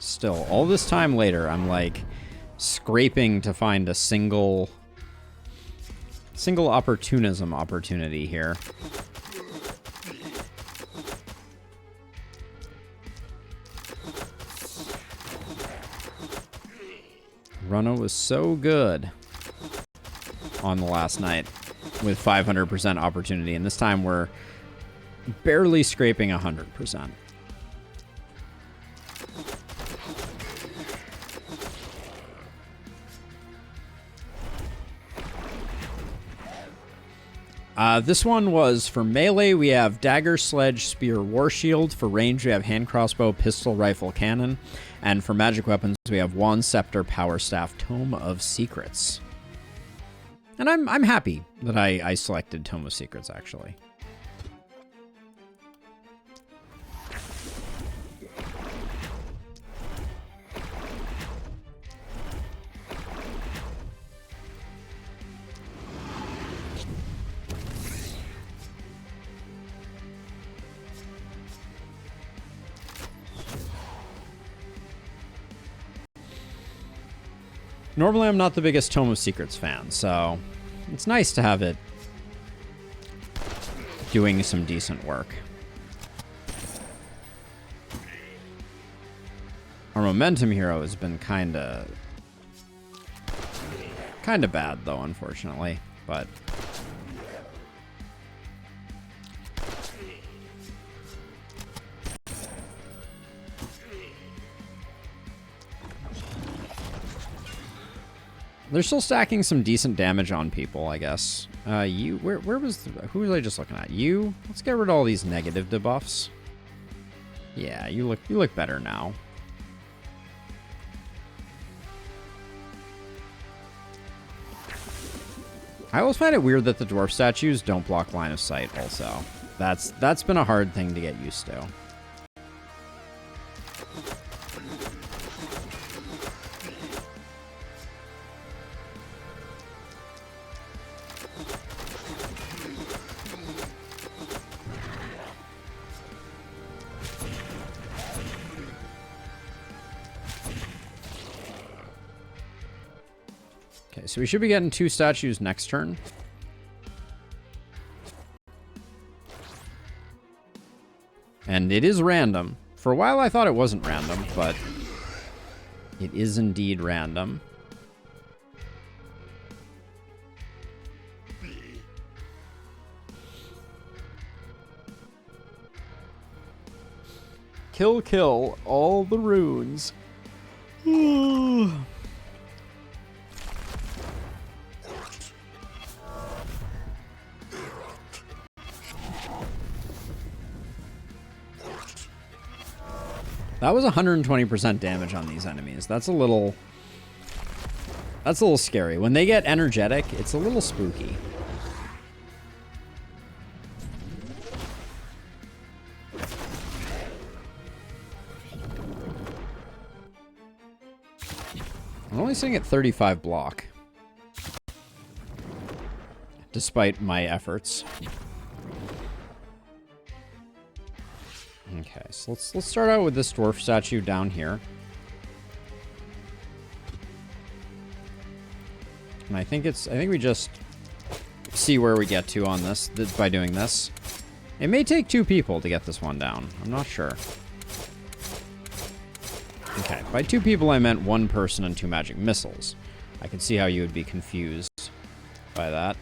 Still, all this time later, I'm like scraping to find a single opportunism opportunity here. Runo was so good on the last night with 500% opportunity, and this time we're barely scraping 100%. This one was for melee, we have dagger, sledge, spear, war shield. For range, we have hand crossbow, pistol, rifle, cannon. And for magic weapons, we have wand, scepter, power staff, tome of secrets. And I'm happy that I selected tome of secrets, actually. Normally, I'm not the biggest Tome of Secrets fan, so it's nice to have it doing some decent work. Our momentum hero has been kind of Kind of bad, though, unfortunately. But... they're still stacking some decent damage on people, I guess. Where was... who was I just looking at? You? Let's get rid of all these negative debuffs. Yeah, you look better now. I always find it weird that the dwarf statues don't block line of sight also. That's been a hard thing to get used to. Okay, so we should be getting 2 statues next turn. And it is random. For a while I thought it wasn't random, but it is indeed random. Kill all the runes. That was 120% damage on these enemies. That's a little scary. When they get energetic, it's a little spooky. I'm only sitting at 35 block. Despite my efforts. Okay, so let's start out with this dwarf statue down here. And I think we just see where we get to on this by doing this. It may take 2 people to get this one down. I'm not sure. Okay, by 2 people I meant 1 person and 2 magic missiles. I can see how you would be confused by that.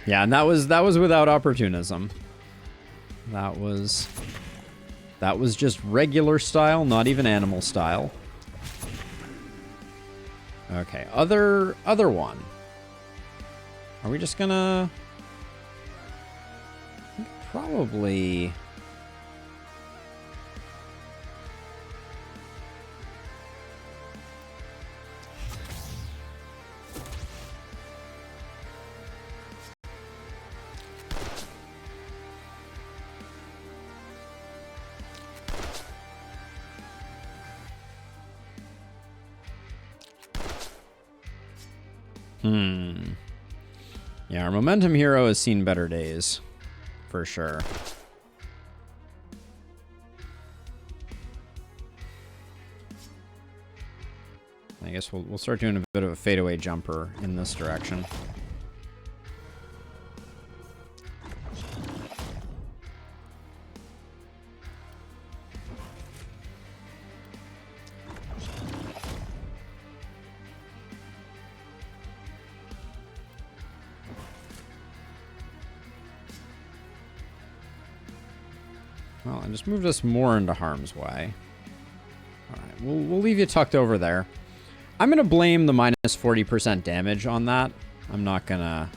Yeah, and that was without opportunism. That was just regular style, not even animal style. Okay, other one. Are we just gonna... I think probably... Yeah, our momentum hero has seen better days, for sure. I guess we'll start doing a bit of a fadeaway jumper in this direction. Well, and just moved us more into harm's way. Alright, we'll leave you tucked over there. I'm gonna blame the minus 40% damage on that. I'm not gonna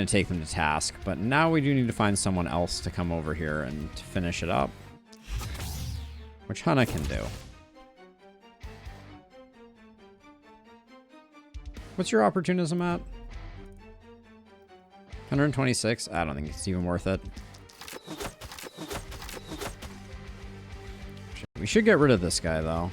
take them to task, but now we do need to find someone else to come over here and to finish it up. Which Hana can do. What's your opportunism at? 126? I don't think it's even worth it. We should get rid of this guy, though.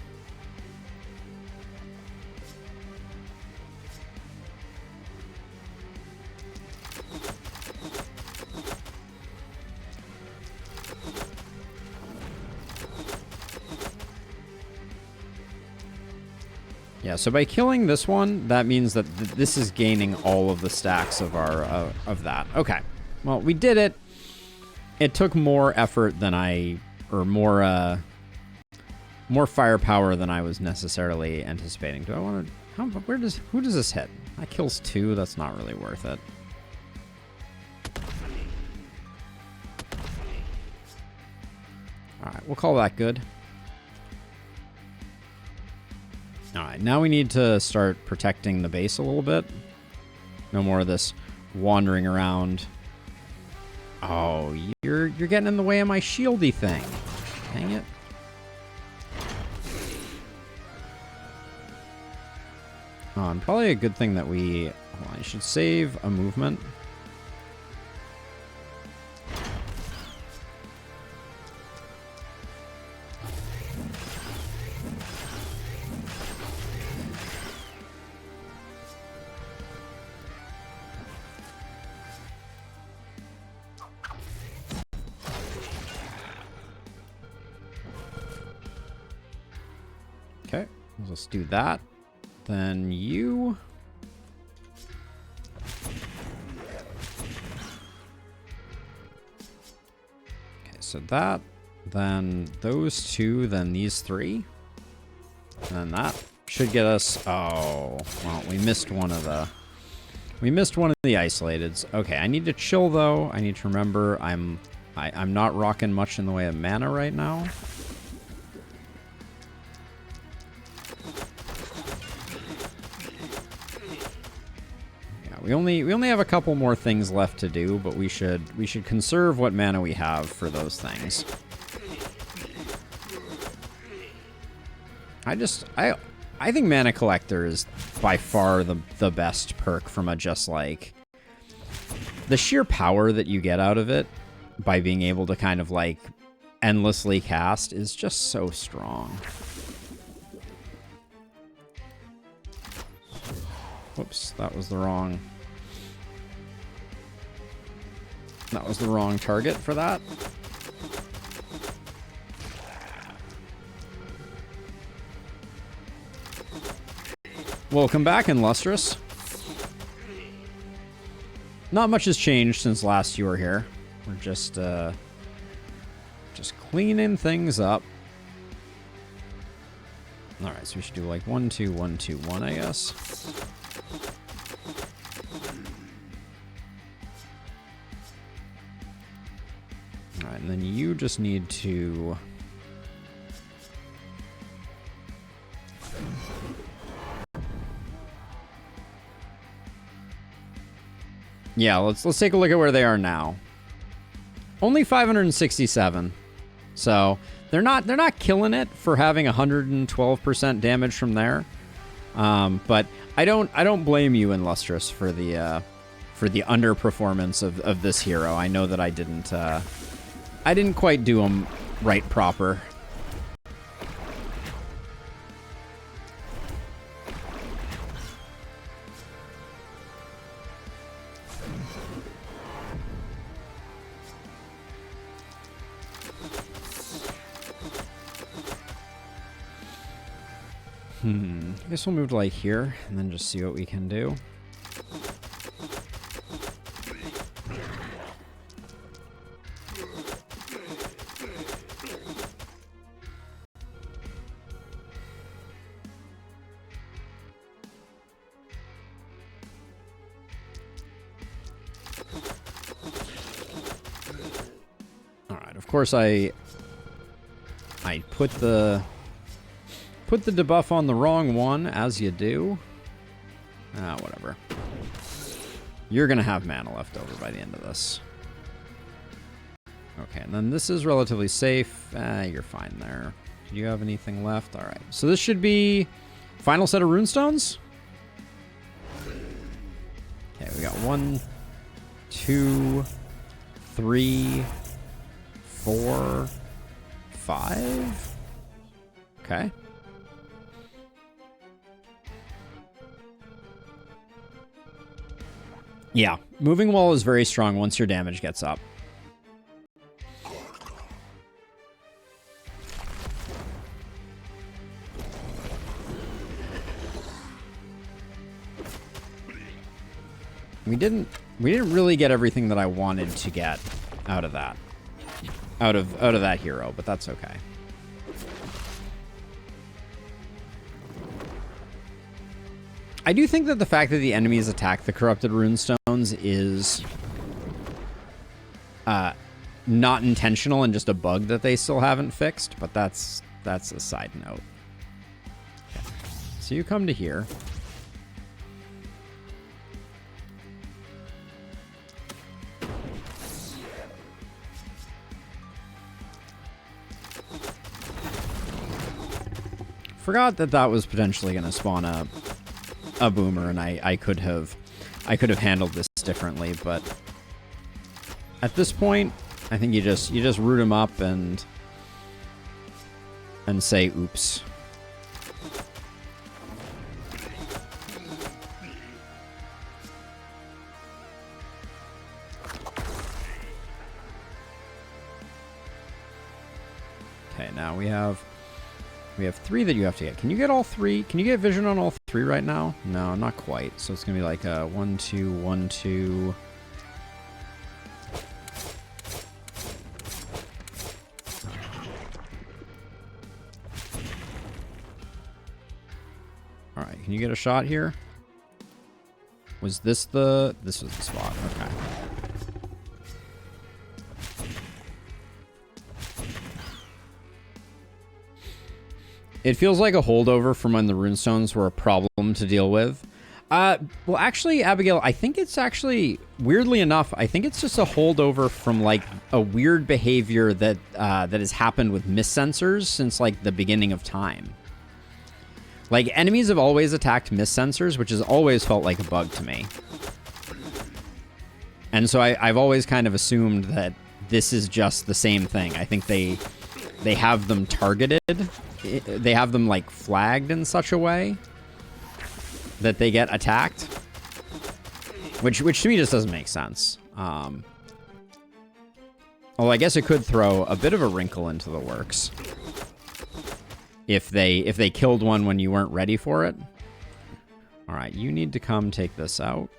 Yeah, so by killing this one, that means that this is gaining all of the stacks of our of that. Okay, well, we did it. It took more effort than more firepower than I was necessarily anticipating. Do I want to? Who does this hit? That kills 2. That's not really worth it. All right, we'll call that good. All right, now we need to start protecting the base a little bit. No more of this wandering around. Oh, you're getting in the way of my shieldy thing. Dang it. Oh, and probably a good thing that we... Hold on, I should save a movement. Okay, let's do that. Then you... Okay, so that, then those 2, then these 3. And then that should get us... Oh, well, we missed one of the... We missed one of the isolateds. Okay, I need to chill, though. I need to remember I'm not rocking much in the way of mana right now. We only have a couple more things left to do, but we should conserve what mana we have for those things. I think Mana Collector is by far the best perk from a just like the sheer power that you get out of it by being able to kind of like endlessly cast is just so strong. Whoops, that was the wrong target for that. Welcome back, Illustrious. Not much has changed since last you were here. We're just cleaning things up. All right, so we should do like 1, 2, 1, 2, 1, I guess. All right, and then you just need to... Yeah, let's take a look at where they are now. Only 567. So they're not killing it for having 112% damage from there. But I don't blame you, Illustrious, for the underperformance of this hero. I know that I didn't quite do him right proper. I guess we'll move to like here and then just see what we can do. All right, of course I put the debuff on the wrong one, as you do. Whatever. You're gonna have mana left over by the end of this. Okay, and then this is relatively safe. You're fine there. Do you have anything left? All right. So this should be final set of runestones. Okay, we got 1, 2, 3, 4, 5. Okay. Yeah, moving wall is very strong once your damage gets up. We didn't really get everything that I wanted to get out of that. Out of that hero, but that's okay. I do think that the fact that the enemies attack the corrupted runestones is not intentional and just a bug that they still haven't fixed, but that's a side note. Okay. So you come to here. Forgot that was potentially going to spawn a boomer, and I could have handled this differently, but at this point, I think you just root him up and say oops. Okay, now we have 3 that you have to get. Can you get all 3? Can you get vision on all 3 right now? No, not quite. So it's gonna be like a 1, 2, 1, 2. All right, can you get a shot here? This was the spot. Okay. It feels like a holdover from when the runestones were a problem to deal with. Well, actually, Abigail, I think it's actually, weirdly enough, I think it's just a holdover from, like, a weird behavior that has happened with mist sensors since, like, the beginning of time. Like, enemies have always attacked mist sensors, which has always felt like a bug to me. And so I've always kind of assumed that this is just the same thing. I think they have them targeted. They have them, like, flagged in such a way that they get attacked, which to me just doesn't make sense. Although I guess it could throw a bit of a wrinkle into the works if they killed one when you weren't ready for it. All right, you need to come take this out.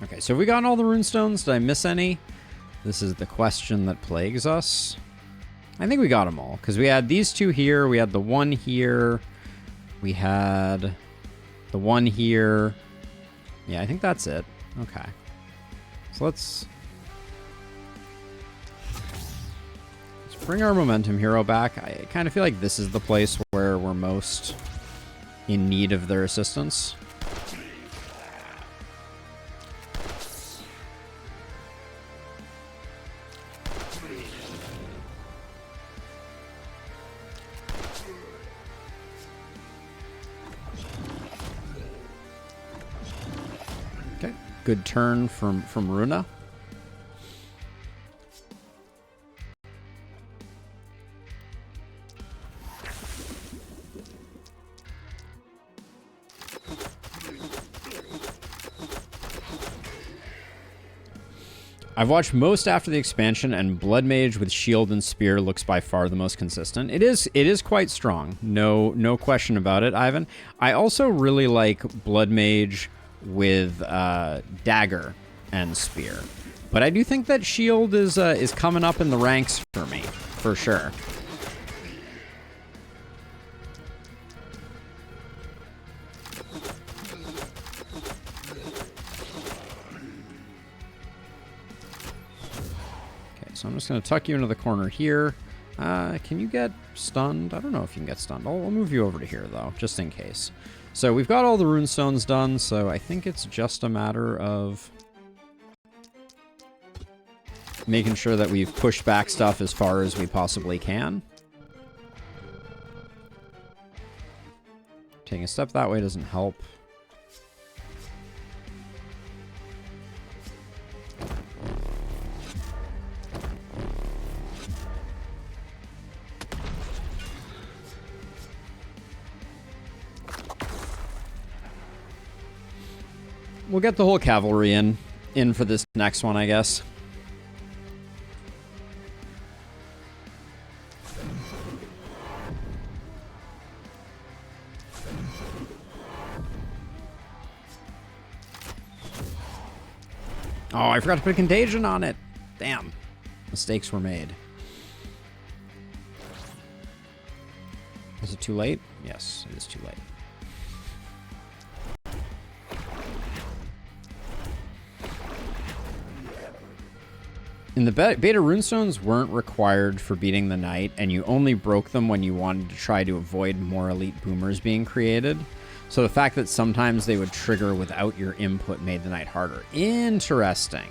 Okay, so have we gotten all the runestones? Did I miss any? This is the question that plagues us. I think we got them all, because we had these 2 here, we had the 1 here, we had the 1 here. Yeah, I think that's it. Okay. So let's bring our momentum hero back. I kind of feel like this is the place where we're most in need of their assistance. Good turn from Runa. I've watched most after the expansion, and Blood Mage with shield and spear looks by far the most consistent. It is quite strong. No question about it, Ivan. I also really like Blood Mage with dagger and spear. But I do think that shield is coming up in the ranks for me, for sure. So I'm just going to tuck you into the corner here. Can you get stunned? I don't know if you can get stunned. I'll move you over to here, though, just in case. So we've got all the runestones done, so I think it's just a matter of making sure that we've pushed back stuff as far as we possibly can. Taking a step that way doesn't help. We'll get the whole cavalry in for this next one, I guess. Oh, I forgot to put contagion on it. Damn. Mistakes were made. Is it too late? Yes, it is too late. In the beta, runestones weren't required for beating the knight, and you only broke them when you wanted to try to avoid more elite boomers being created. So the fact that sometimes they would trigger without your input made the knight harder. Interesting.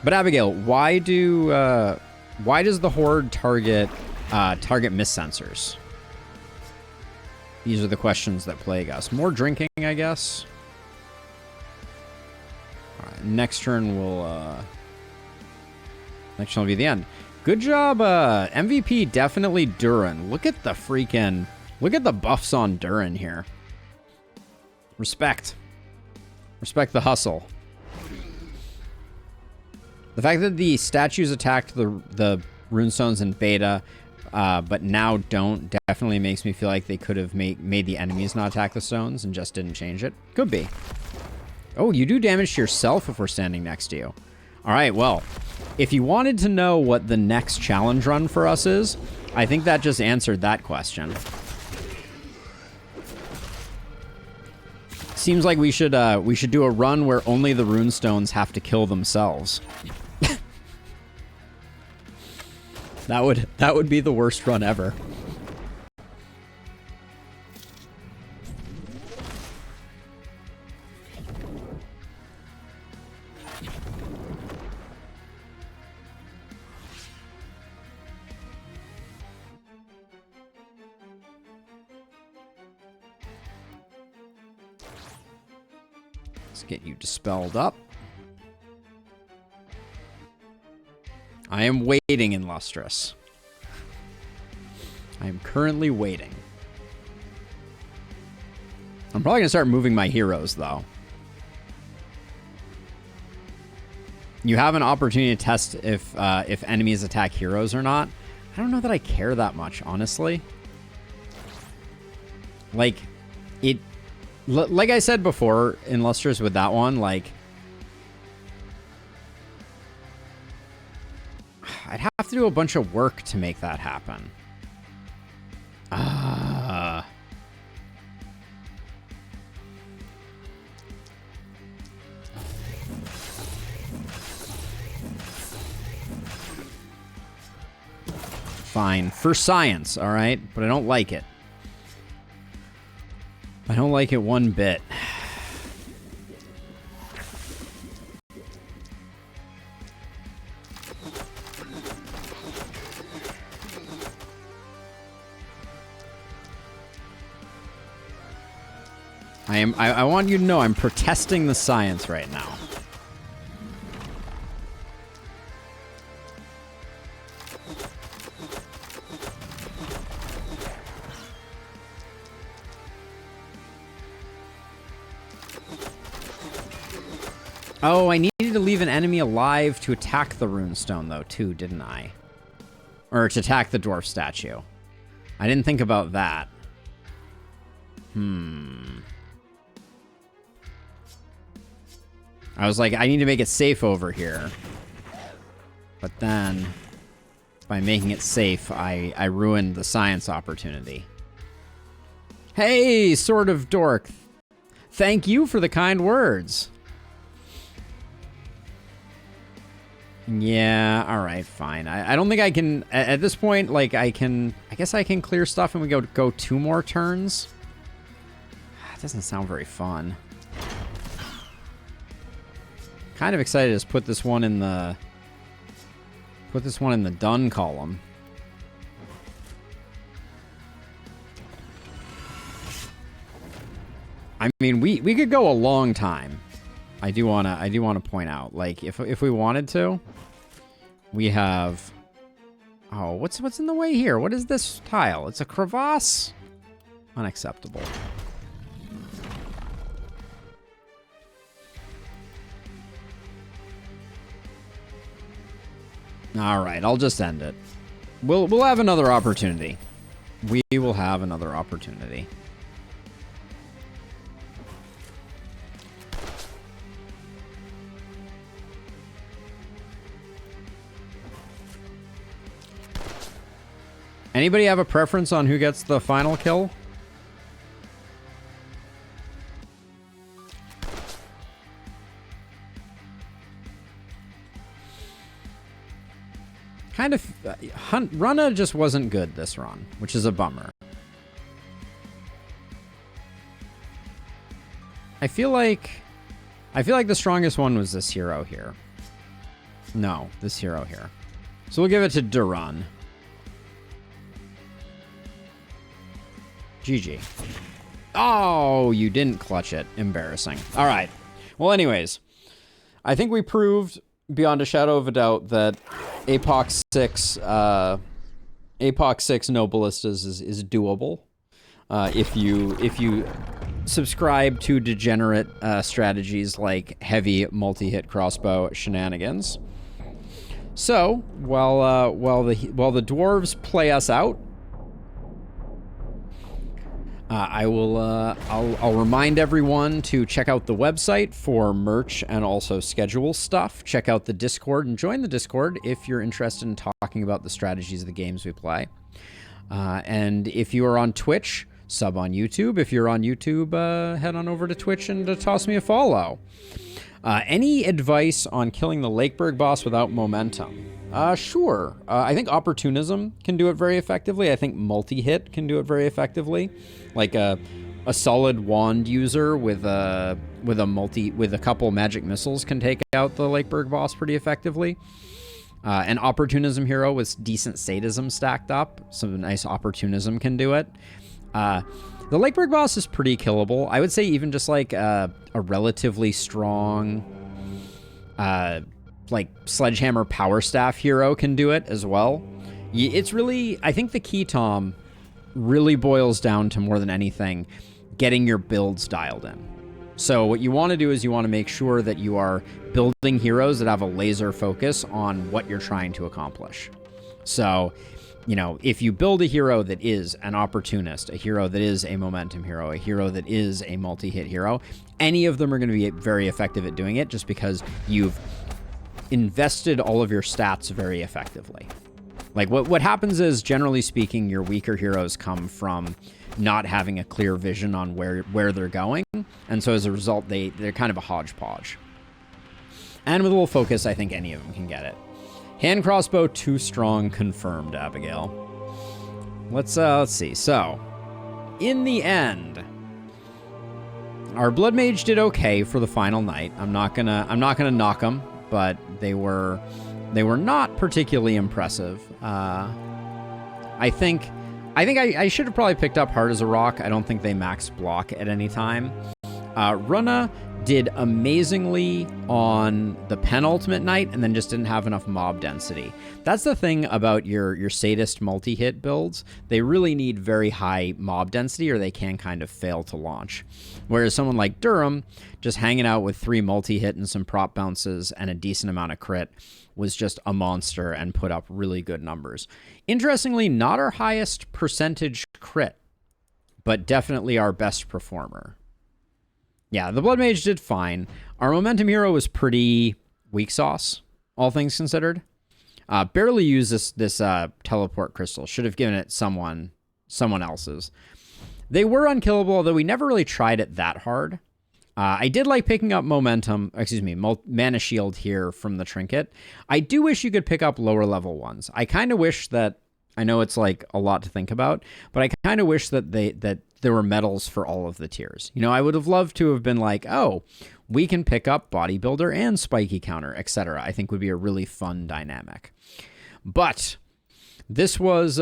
But Abigail, why does the horde target miss sensors? These are the questions that plague us. More drinking, I guess. All right, next turn will be the end. Good job, MVP. Definitely Durin. Look at the buffs on Durin here. Respect the hustle. The fact that the statues attacked the runestones in beta, but now don't, definitely makes me feel like they could have made the enemies not attack the stones and just didn't change it. Could be. Oh, you do damage to yourself if we're standing next to you. All right, well, if you wanted to know what the next challenge run for us is, I think that just answered that question. Seems like we should do a run where only the runestones have to kill themselves. That would be the worst run ever. Let's get you dispelled up. I am waiting in Lustrous. I am currently waiting. I'm probably gonna start moving my heroes, though. You have an opportunity to test if enemies attack heroes or not. I don't know that I care that much, honestly. Like I said before in Lustrous with that one, like, I'd have to do a bunch of work to make that happen. Fine. For science, all right? But I don't like it. I don't like it one bit. I want you to know I'm protesting the science right now. Oh, I needed to leave an enemy alive to attack the runestone, though, too, didn't I? Or to attack the dwarf statue. I didn't think about that. I was like, I need to make it safe over here. But then, by making it safe, I ruined the science opportunity. Hey, Sword of Dork. Thank you for the kind words. Yeah, alright, fine. I don't think I can, at this point, like, I guess I can clear stuff and we go 2 more turns. It doesn't sound very fun. Kind of excited to just put this one in the Put this one in the done column. I mean, we could go a long time. I do wanna point out, like, if we wanted to, we have. Oh, what's in the way here? What is this tile? It's a crevasse. Unacceptable. All right, I'll just end it. We'll have another opportunity. We will have another opportunity. Anybody have a preference on who gets the final kill? Kind of, Runna just wasn't good this run, which is a bummer. I feel like the strongest one was this hero here. No, this hero here. So we'll give it to Duran. GG. Oh, you didn't clutch it. Embarrassing. All right. Well, anyways, I think we proved beyond a shadow of a doubt that APOC 6 no ballistas is doable. If you subscribe to degenerate strategies like heavy multi-hit crossbow shenanigans. So while the dwarves play us out, I'll remind everyone to check out the website for merch and also schedule stuff. Check out the Discord and join the Discord if you're interested in talking about the strategies of the games we play. And if you are on Twitch, sub on YouTube. If you're on YouTube, head on over to Twitch and toss me a follow. Any advice on killing the Lakeburg boss without momentum? Sure. I think Opportunism can do it very effectively. I think Multi-Hit can do it very effectively. Like a solid wand user with a couple magic missiles can take out the Lakeburg boss pretty effectively. An Opportunism hero with decent sadism stacked up, some nice Opportunism can do it. The Lakeburg boss is pretty killable. I would say even just like a relatively strong like Sledgehammer Power Staff hero can do it as well. It's really, I think the key, Tom, really boils down to more than anything, getting your builds dialed in. So what you want to do is you want to make sure that you are building heroes that have a laser focus on what you're trying to accomplish. So, you know, if you build a hero that is an opportunist, a hero that is a momentum hero, a hero that is a multi-hit hero, any of them are going to be very effective at doing it just because you've invested all of your stats very effectively. Like what happens is, generally speaking, your weaker heroes come from not having a clear vision on where they're going, and so as a result they're kind of a hodgepodge. And with a little focus, I think any of them can get it. Hand crossbow too strong, confirmed, Abigail. Let's see. So, in the end, our Blood Mage did okay for the final night. I'm not gonna knock them, but they were not particularly impressive. I think I should have probably picked up Hard as a Rock. I don't think they max block at any time. Runna did amazingly on the penultimate night and then just didn't have enough mob density. That's the thing about your sadist multi-hit builds. They really need very high mob density or they can kind of fail to launch. Whereas someone like Durham, just hanging out with 3 multi-hit and some prop bounces and a decent amount of crit, was just a monster and put up really good numbers. Interestingly, not our highest percentage crit, but definitely our best performer. Yeah, the Blood Mage did fine. Our Momentum hero was pretty weak sauce, all things considered. Barely used this teleport crystal. Should have given it someone else's. They were unkillable, although we never really tried it that hard. I did like picking up Mana Shield here from the Trinket. I do wish you could pick up lower level ones. I kind of wish that, I know it's like a lot to think about, but I kind of wish that there were medals for all of the tiers. You know, I would have loved to have been like, oh, we can pick up Bodybuilder and Spiky Counter, etc. I think would be a really fun dynamic. But this was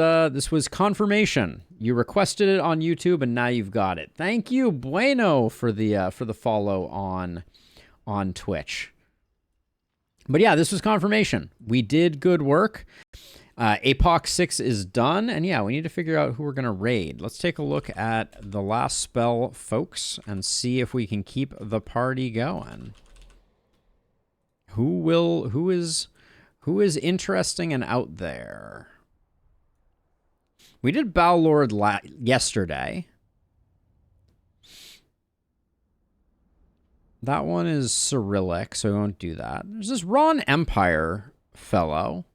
confirmation. You requested it on YouTube, and now you've got it. Thank you, Bueno, for the follow on Twitch. But yeah, this was confirmation. We did good work. APOC 6 is done, and yeah, we need to figure out who we're gonna raid. Let's take a look at the last spell, folks, and see if we can keep the party going. Who is interesting and out there? We did Ballord yesterday. That one is Cyrillic, so we won't do that. There's this Ron Empire fellow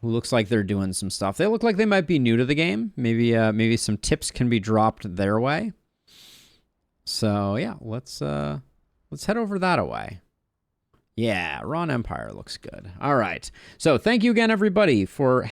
who looks like they're doing some stuff. They look like they might be new to the game. Maybe some tips can be dropped their way. So yeah, let's head over that way. Yeah, Ron Empire looks good. All right. So thank you again, everybody, for